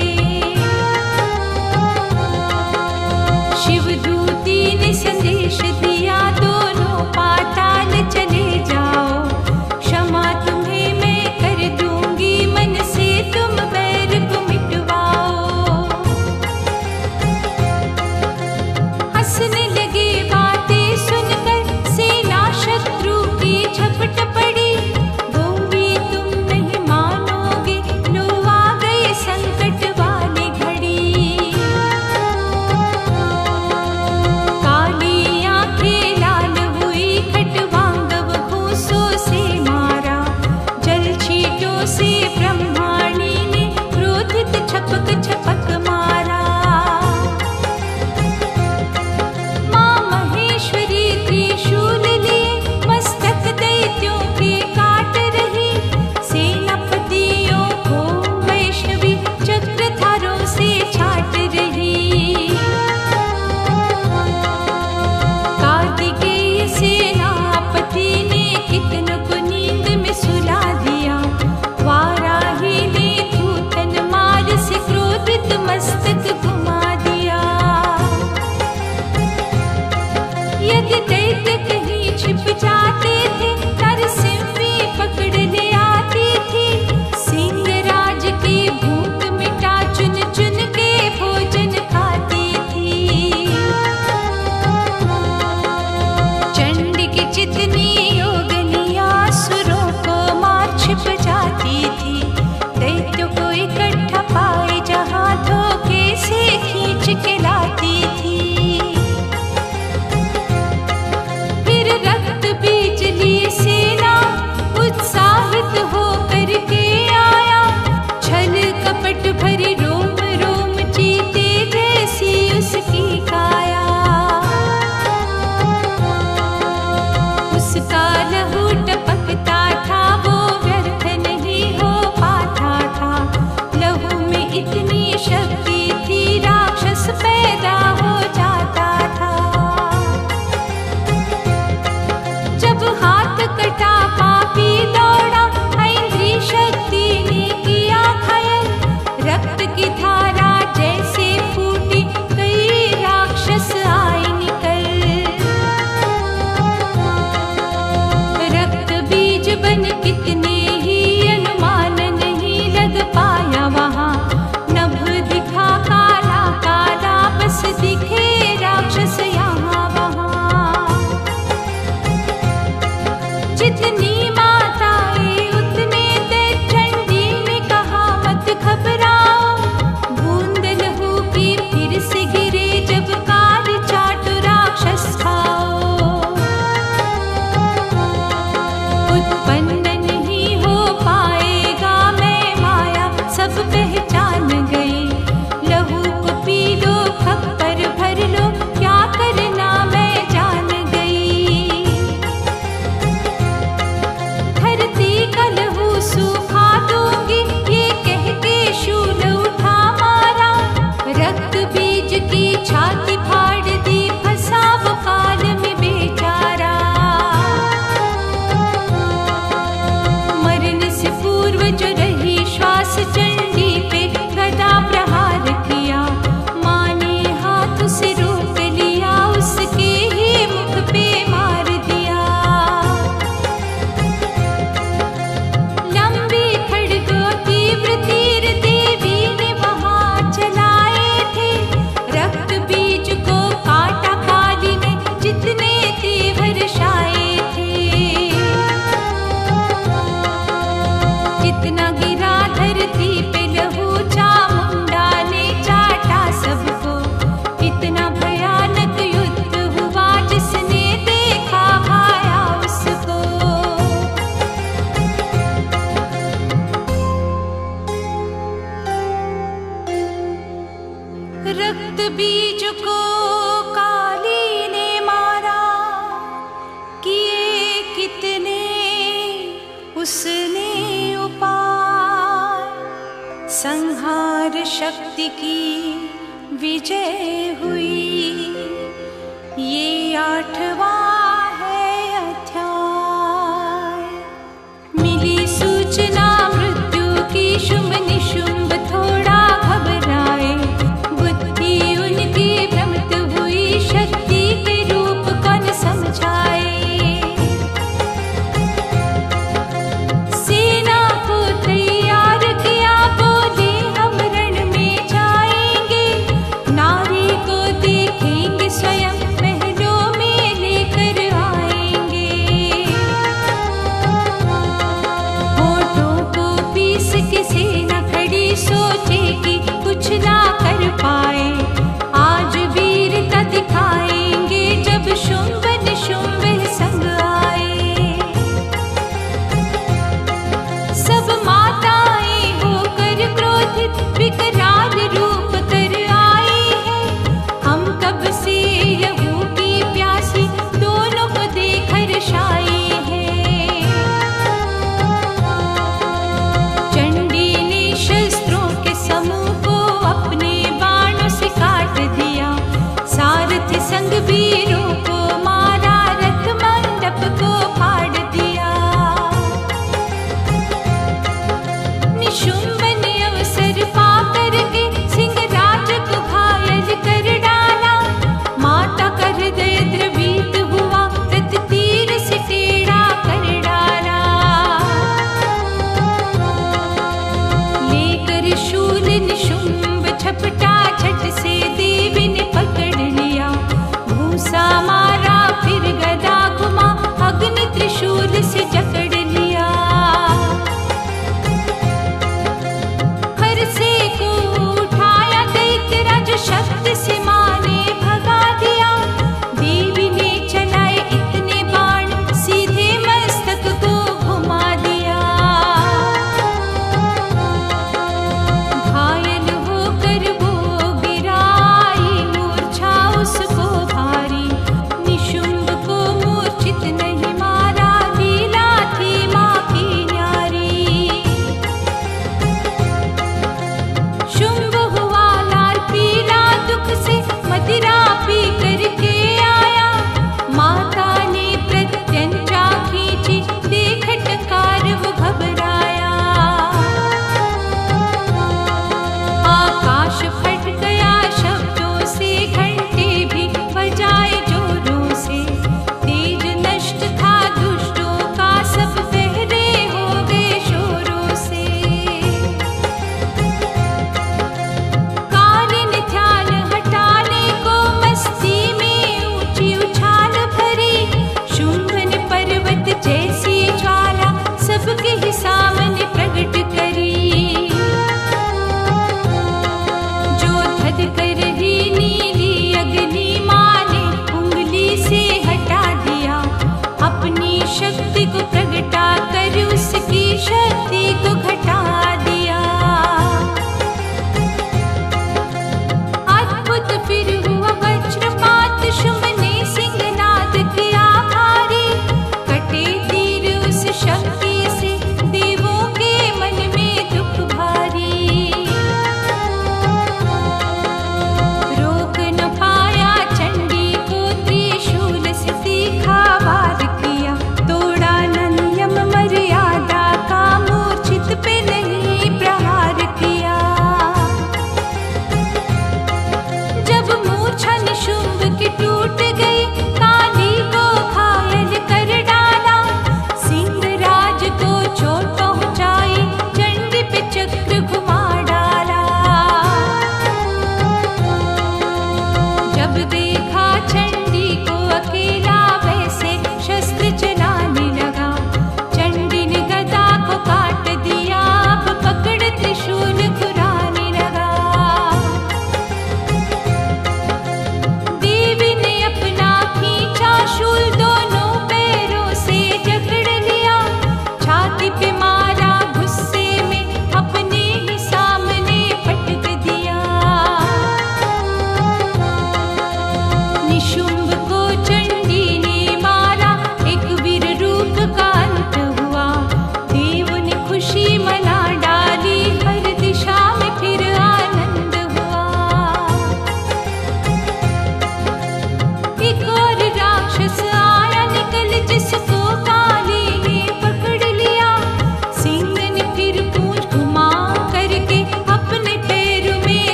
शिवदूती ने संदेश दिया, दोनों पाताल चले जाओ, क्षमा तुम्हें मैं कर दूंगी, मन से तुम बैर को मिटवाओ। हंसने लगे बातें सुनकर, सेना शत्रु की झपट पड़ी, बोली तुम नहीं मानोगे, लो आ गए संकट वाली घड़ी। काली आंखें लाल शक्ति की विजय हुई। ये 8वां है अध्याय। मिली सूचना मृत्यु की, शुंभ निशुंभ थोड़ा घबराए। बुद्धि उनकी भ्रमित हुई, शक्ति के रूप कौन समझाए। सेना को तैयार किया, बोले हम रण में जाएंगे। नारी को देखेंगे स्वयं, महलों में लेकर आएंगे। होठों को पीस के सेना खड़ी, सोचे कि कुछ ना कर पाए। आज वीरता दिखाएंगे, जब शुंभ निशुंभ संग आए। सब माताएं होकर क्रोधित, विकराल रूप कर आई है। हम कब से लहू की प्यासी, दोनों को देख हर्षाई है। चंडी ने शस्त्रों के समूह को अपने बाणों से काट दिया। सारथी संग वीरों को मारा, रथ मंडप को फाड़ दिया। निशुंभ ने अवसर पाकर के सिंहराज को घायल कर डाला। माता का हृदय द्रवित हुआ, रथ तीर से टेढ़ा कर डाला। लेकर शूल निशुंभ झपटा, झट से देवी ने पकड़ लिया। भूसा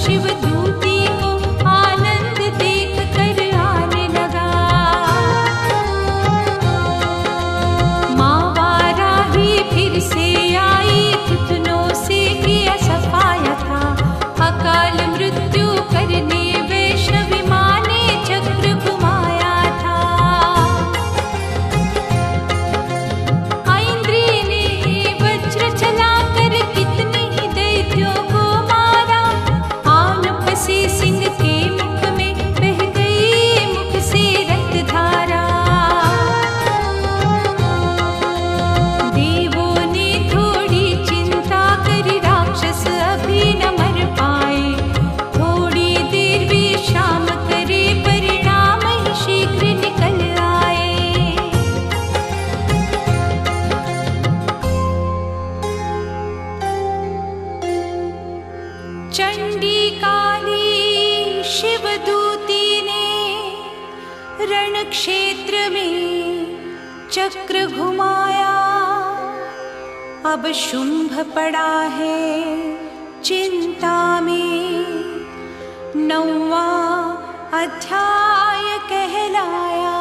शिवदूती को आनंद देख कर आने लगा। माँ वाराही फिर से आई, घुटनों से किया सफाया था। अकाल मृत्यु करने वैष्णवी माँ ने चक्र घुमाया था। ऐन्द्री ने वज्र चलाकर कितने ही दैत्यों को मारा। आन फंसे सिंह के मुख में, बह गई मुख से रक्त धारा। देवों ने थोड़ी चिंता करी, राक्षस अभी न मर पाए। थोड़ी देर विश्राम करे, परिणाम ही शीघ्र निकल आए। चंडी काली शिवदूती ने रण क्षेत्र में चक्र घुमाया। अब शुंभ पड़ा है चिंता में, 9वां अध्याय कहलाया।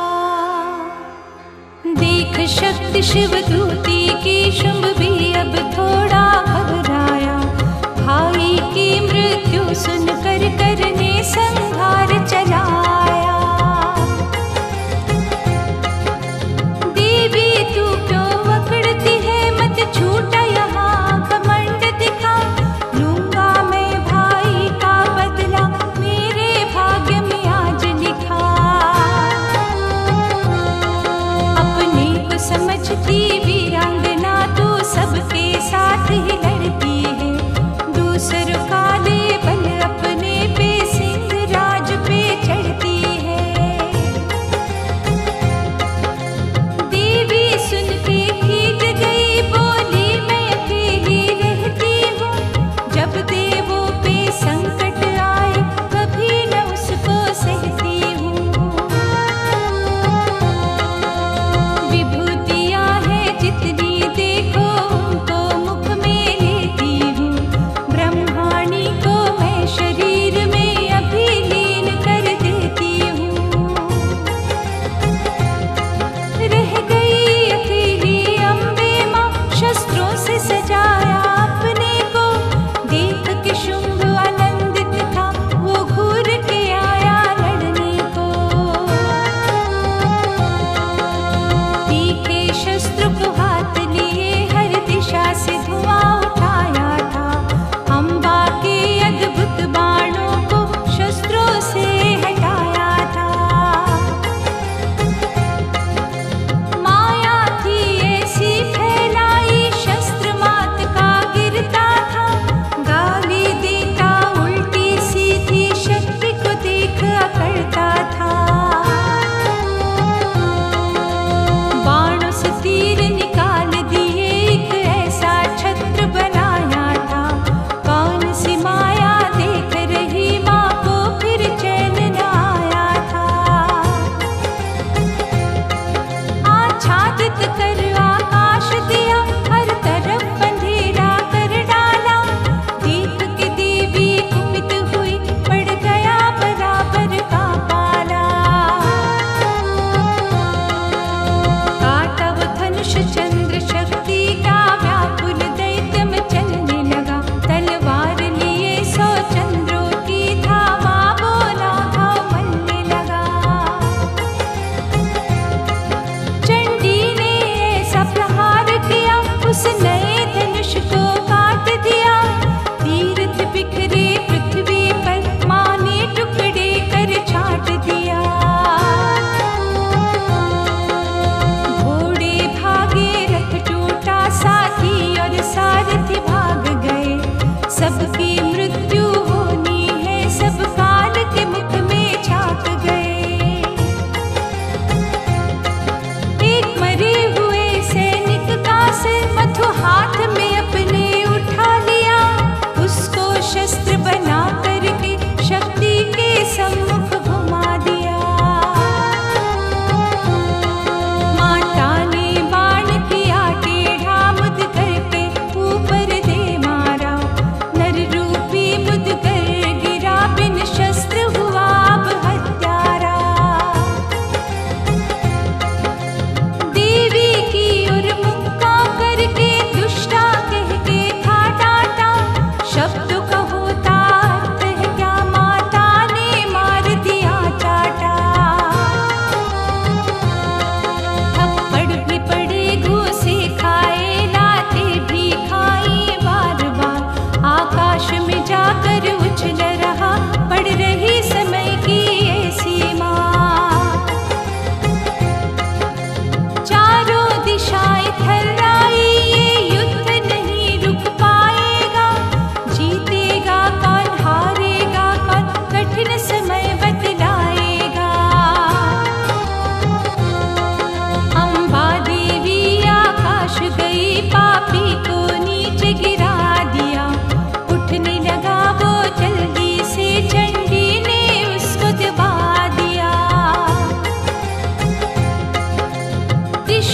देख शक्ति शिवदूती की, शुंभ भी अब थोड़ा घबराया। भाई की मृत्यु सुनकर करने संहार चलाया। देवी तू क्यों अकड़ती है, मत छूटा यहाँ घमंड दिखा। लूंगा मैं भाई का बदला, मेरे भाग्य में आज लिखा। अपने को समझती वीरांगना तो सब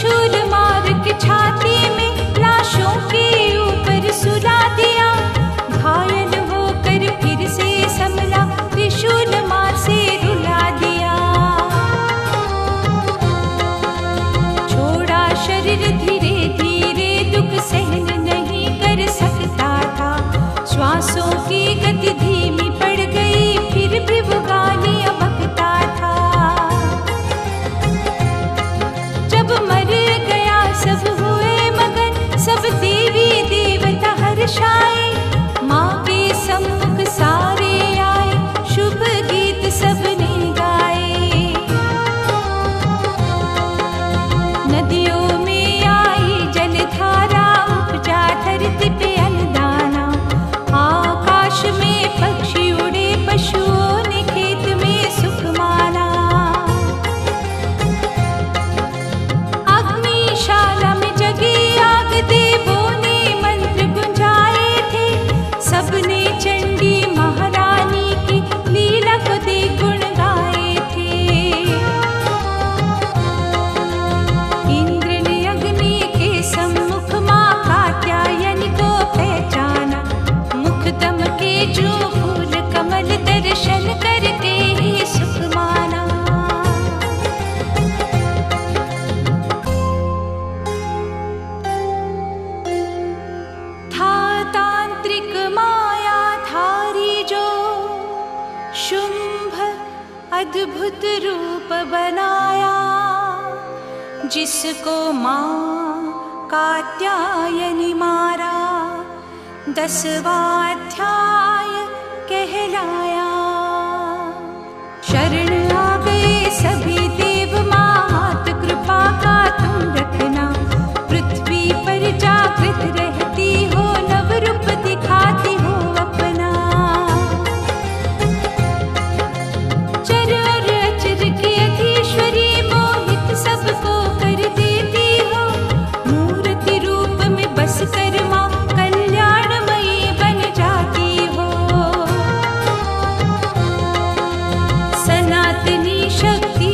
त्रिशूल मार के छाती में लाशों के ऊपर सुला दिया। घायल होकर फिर से संभला, त्रिशूल मार से रुला दिया। छोड़ा शरीर धीरे धीरे, दुख सहन नहीं कर सकता था। श्वासों की गति धीमी पड़ गई, फिर भी वो गालियां बकता था। जब मर गया सब हुए मगन, सब देवी देवता हर्षाए। माँ के सम्मुख सारे आए, शुभ गीत सबने गाए। नदियों में आई जलधारा, उपजा धरती पे अन्नदाना। आकाश में पक्षी उड़े, पशुओं ने खेत में सुख माना। अग्निशाला में जगी आग, देवों ने मंत्र गुंजाए थे। सबने चंडी महारानी की लीला को दे गुण गाए थे। इंद्र ने अग्नि के सम्मुख माँ कात्यायनी को पहचाना। मुखदम के जो फूल कमल, दर्शन करके ही सुख माना। था तांत्रिक माया धारी जो, शुंभ अद्भुत रूप बनाया। जिसको माँ कात्यायनी मारा, 10वां अध्याय कहलाया। शरण आ गए सभी देव, माँ हाथ कृपा का तुम रखना। पृथ्वी पर जागृत रहती हो, नव रूप दिखाती हो अपना। चर और अचर की अधीश्वरी, मोहित सबको कर देती हो। मूर्ति रूप में बस कर माँ कल्याणमयी बन जाती हो। सनातनी शक्ति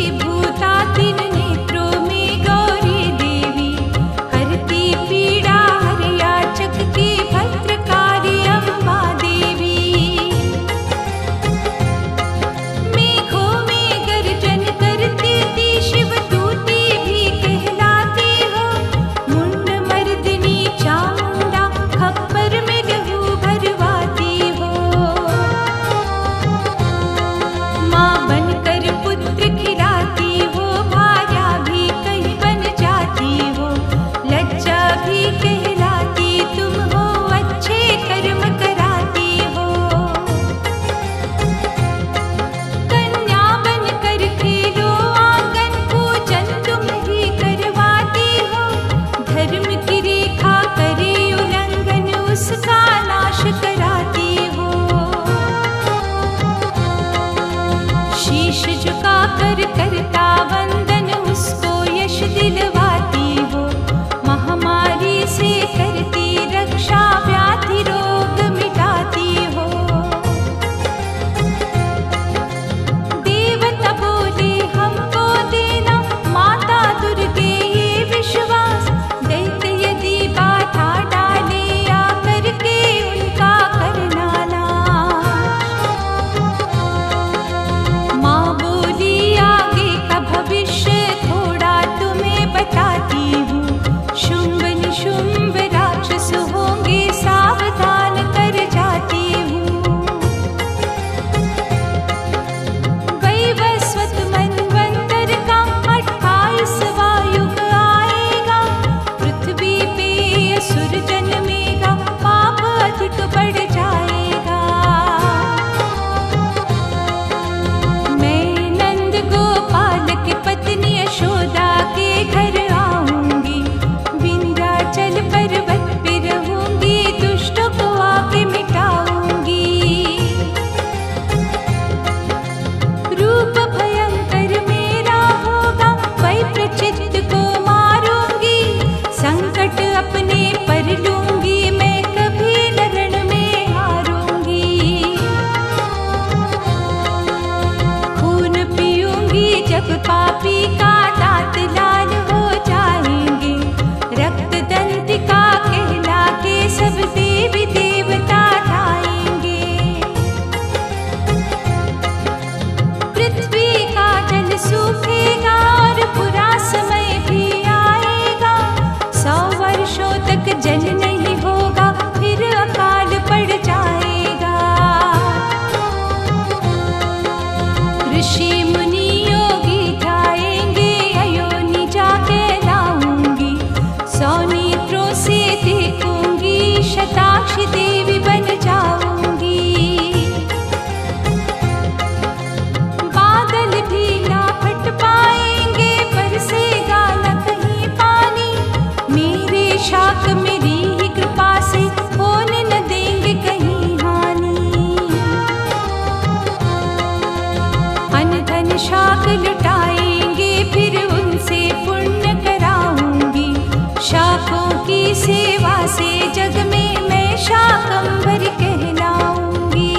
सेवा से जग में मैं शाकंभरी कहलाऊंगी।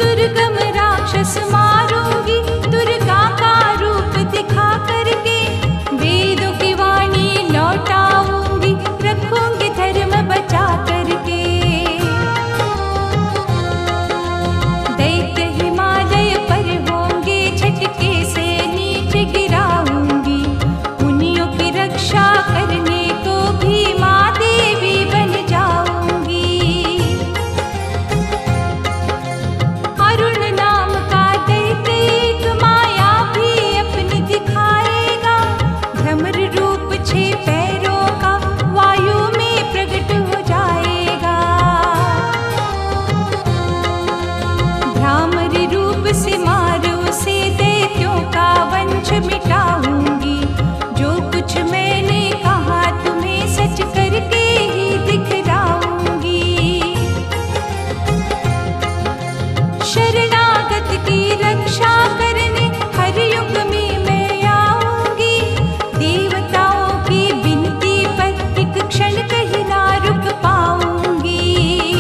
दुर्गम राक्षस मारूंगी, दुर्गा का रूप दिखा करके वेदों की वाणी लौटाऊंगी, रखूंगी धर्म बचा करके। दैत्य हिमालय पर होंगे, झटके से नीचे गिराऊंगी, मुनियों की रक्षा करने को भी माँ देवी बन जाऊंगी। अरुण नाम का दैत्य एक माया भी अपनी दिखाएगा, भ्रमर रूप 6 पैरों का वायु में प्रकट हो जाएगा। भ्रामरी रूप से मारो से दैत्यों का वंश मिटाऊंगी, जो कुछ मैंने कहा तुम्हें सच करके ही दिखलाऊंगी। शरणागत की रक्षा करने हर युग में मैं आऊंगी, देवताओं की विनती पर एक क्षण कहीं ना रुक पाऊंगी।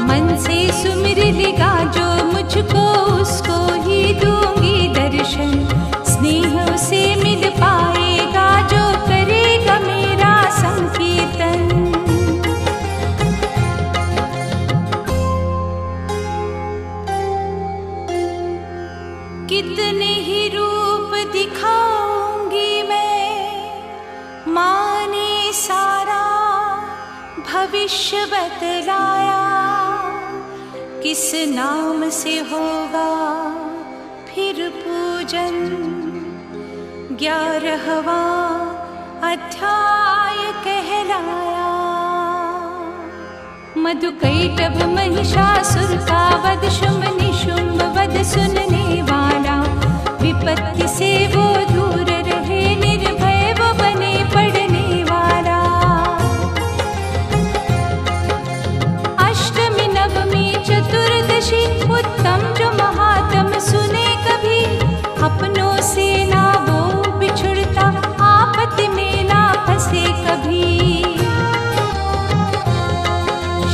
मन से सुमिर लेगा जो मुझको, उसको ही दूंगी दर्शन, स्नेह से मिल पाएगा जो करेगा मेरा संकीर्तन। कितने ही रूप दिखाऊंगी मैं, माँ ने सारा भविष्य बतलाया, किस नाम से होगा फिर पूजन। 11वां अध्याय कहलाया। मधुकैटभ महिषासुर का वध, शुंभ निशुंभ वध सुनने वाला, विपत्ति से वो दूर रहे, निर्भय वो बने पढ़ने वाला। अष्टमी नवमी चतुर्दशी उत्तम जो महात्म सुने कभी, अपनों से ना वो बिछुड़ता, आपत्ति में ना फंसे कभी।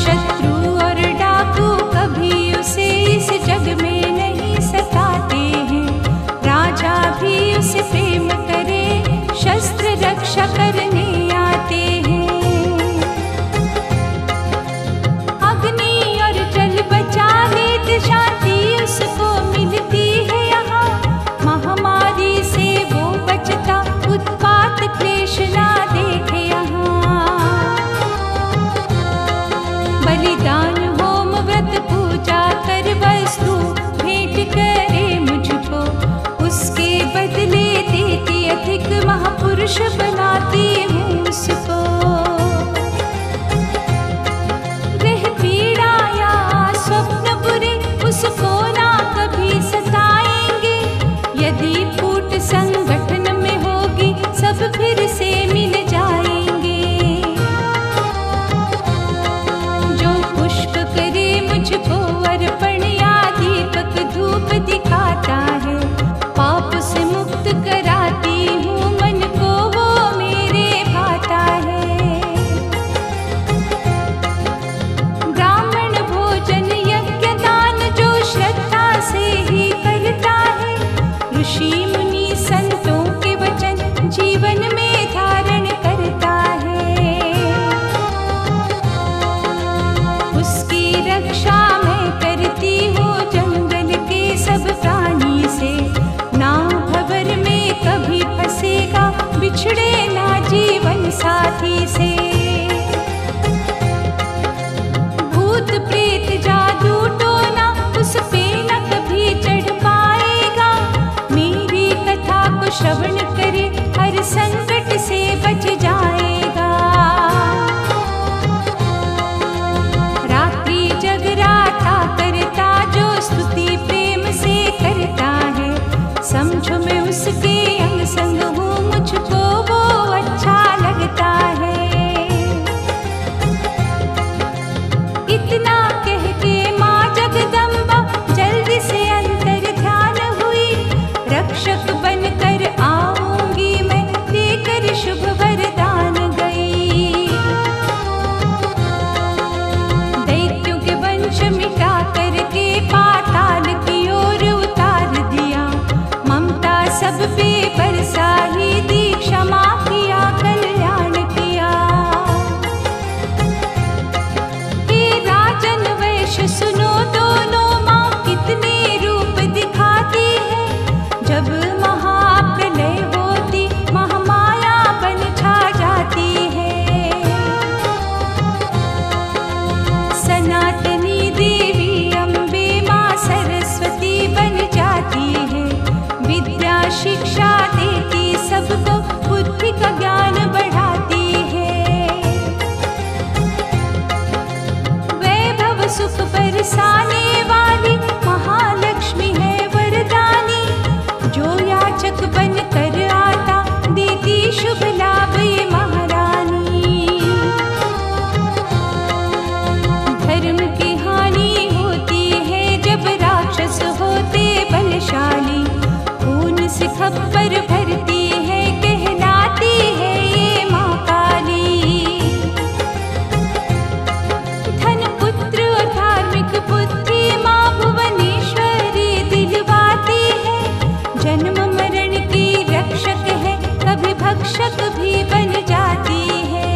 शत्रु और डाकू कभी उसे इस जग में नहीं सताते हैं, राजा भी उसे प्रेम करे, शस्त्र रक्षा करने आते हैं। अग्नि और जल बचा लेते, शांति उसको मिलती है यहाँ, महामारी से वो बचता, उत्पात क्लेश ना देखे यहाँ। बलिदान होम व्रत पूजा कर वस्तु भेंट करे मुझको, उसके बदले देती अधिक, महापुरुष बनाती हूँ उसको। ग्रह पीड़ा या स्वप्न बुरे उसको ना कभी सताएंगे, यदि फूट संगठन में होगी सब फिर से मिल जाएंगे। जो पुष्प करे मुझको अर्पण या दीपक धूप दिखाता है, पाप से मुक्त कराती हूँ मन को, वो मेरे भाता है। ब्राह्मण भोजन यज्ञ दान जो श्रद्धा से ही करता है, ऋषि मुनि संतों के वचन जीवन में धारण करता है। उसकी रक्षा मैं करती हूँ जंगल के सब प्राणी से, ना भंवर में कभी फंसेगा, बिछड़े ना जीवन साथी से। भूत प्रेत जादू टोना उस पे न कभी चढ़ पाएगा, मेरी कथा को श्रवण करे हर संकट से बच जाएगा। रात्रि जगराता करता जो स्तुति प्रेम से करता है, समझो मैं उसके अंग संग हूँ, मुझको वो अच्छा लगता है। इतना कह के माँ जगदम्बा जल्दी से अंतर ध्यान हुई, रक्षक बनकर आऊं याचक बन कर आता, देती शुभ लाभ ये महारानी। धर्म की हानि होती है जब राक्षस होते बलशाली, खून से खप्पर भरती है, कहलाती है ये माँ काली। धन पुत्र और धार्मिक बुद्धि माँ भुवनेश्वरी दिलवाती है, जन्म मरण की रक्षक है, कभी भक्षक भी बन जाती है।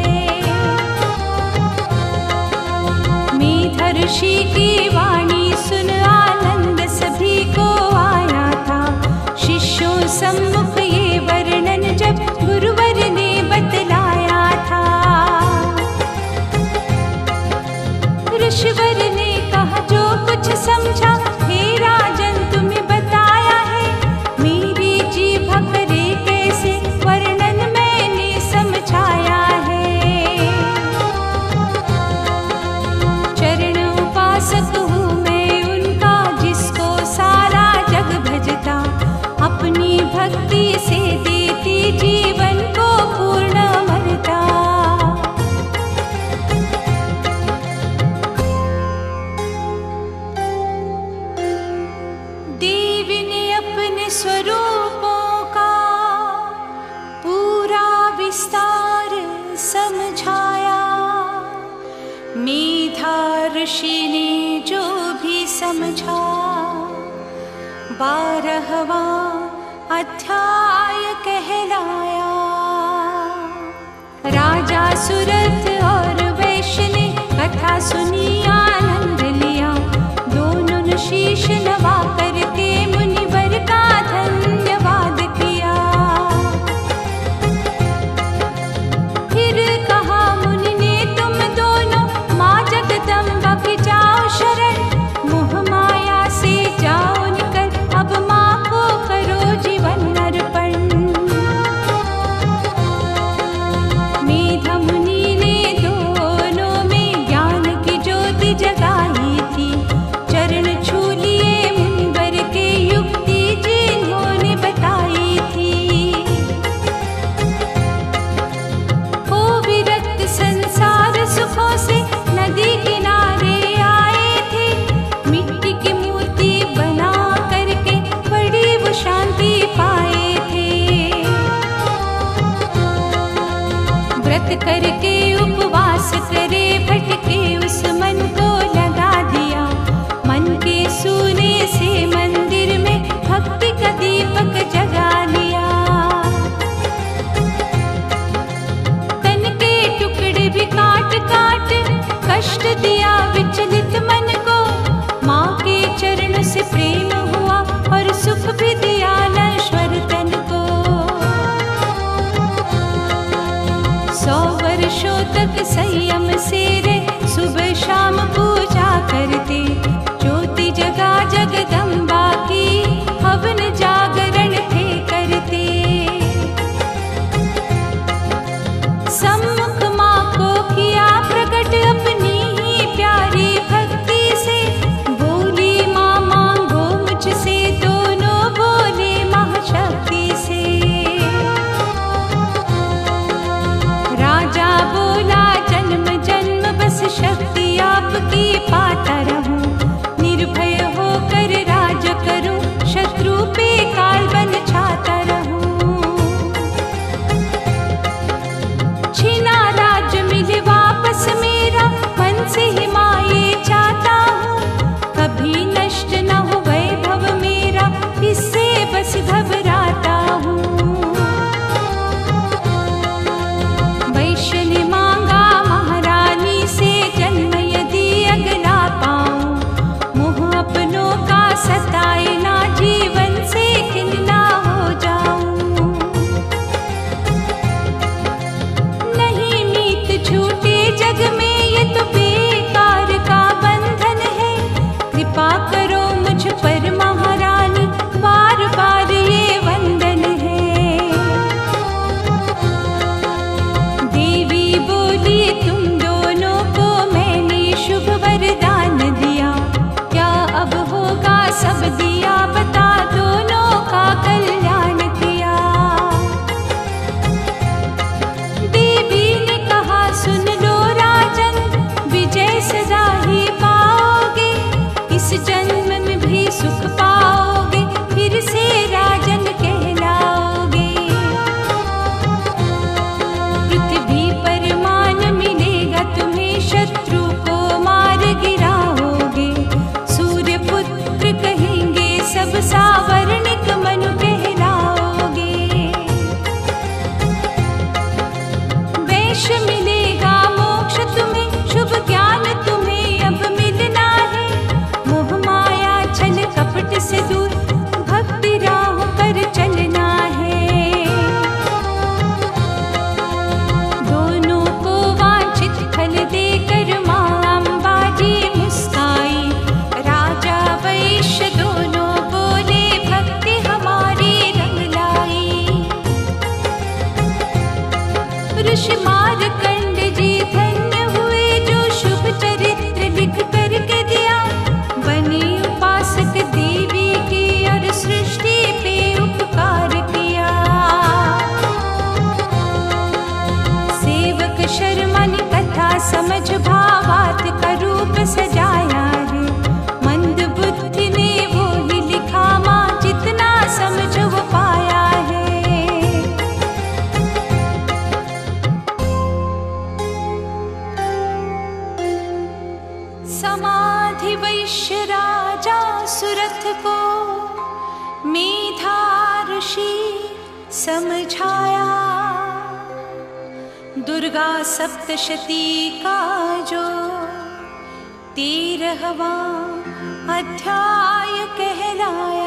मेधर्षि की वाणी सुन आनंद सभी को आया था, शिष्यों सम्मुख ये वर्णन जब गुरुवर ने बतलाया था। ऋषिवर ने कहा जो कुछ समझा, हे राजन तुम्हें बताया है, मेरी जीभ करे कैसे वर्णन मैंने समझाया है। चरण उपासक हूँ मैं उनका, जिसको सारा जग भजता, अपनी भक्ति से देती जीवन को पूर्ण अमरता। देवी ने अपने स्वरूपों का पूरा विस्तार समझाया, मेधा ऋषि ने जो भी समझा, 12वां अध्याय कहलाया। राजा सुरथ और वैश्य ने कथा सुनी, आनंद लिया, दोनों ने शीश नवा करके मुनिवर का धन्यवाद किया। फिर कहा मुनि ने तुम दोनों माँ जगदम्बा की जाओ शरण, मोह माया से जाओ निकल, अब माँ को करो जीवन अर्पण। मेधा मुनि ने दोनों में ज्ञान की ज्योति जगाई थी, चरण छू लिए मुनिवर के, युक्ति जिन्होंने बताई थी। हो विरक्त संसार सुखों से नदी किनारे आए थे, मिट्टी की मूर्ति बना करके बड़ी वो शांति पाए थे। व्रत करके उपवास करे, भटके उस मन को लगा दिया, मन के सूने से मंदिर में भक्ति का दीपक जगा लिया। तन के टुकड़े भी काट काट कष्ट दिया विचलित मन को, माँ के चरण से प्रेम हुआ और सुख भी दिया नश्वर तन को। 100 वर्षों तक संयम से रहे, सुबह शाम पूजा करते, ज्योति जगा जगदम्बा की, हवन जागरण थे करते। सम्मुख माँ को किया प्रकट अपनी ही प्यारी भक्ति से, बोली माँ मांगो मुझसे, दोनों बोले महाशक्ति से। राजा बोला जन्म जन्म बस शक्ति आपकी पाता रहूं, निर्भय होकर राज करूं, शत्रु पे काल बन छाता रहूं। छीना राज मिले वापस मेरा, मन से ही माये चाहता हूँ, कभी नष्ट न हो वैभव मेरा, इससे बस घबराता हूँ। वैश्य ने मांगा महारानी से, जन्म यदि अगला पाऊं, मोह अपनों का सताए ना, जीवन से खिलना हो जाऊं। नहीं मीत झूठे जग में, ये तो बेकार का बंधन है, कृपा करो मुझ पर महारानी, बार बार ये समझाया। दुर्गा सप्तशती का जो 13वां अध्याय कहलाया।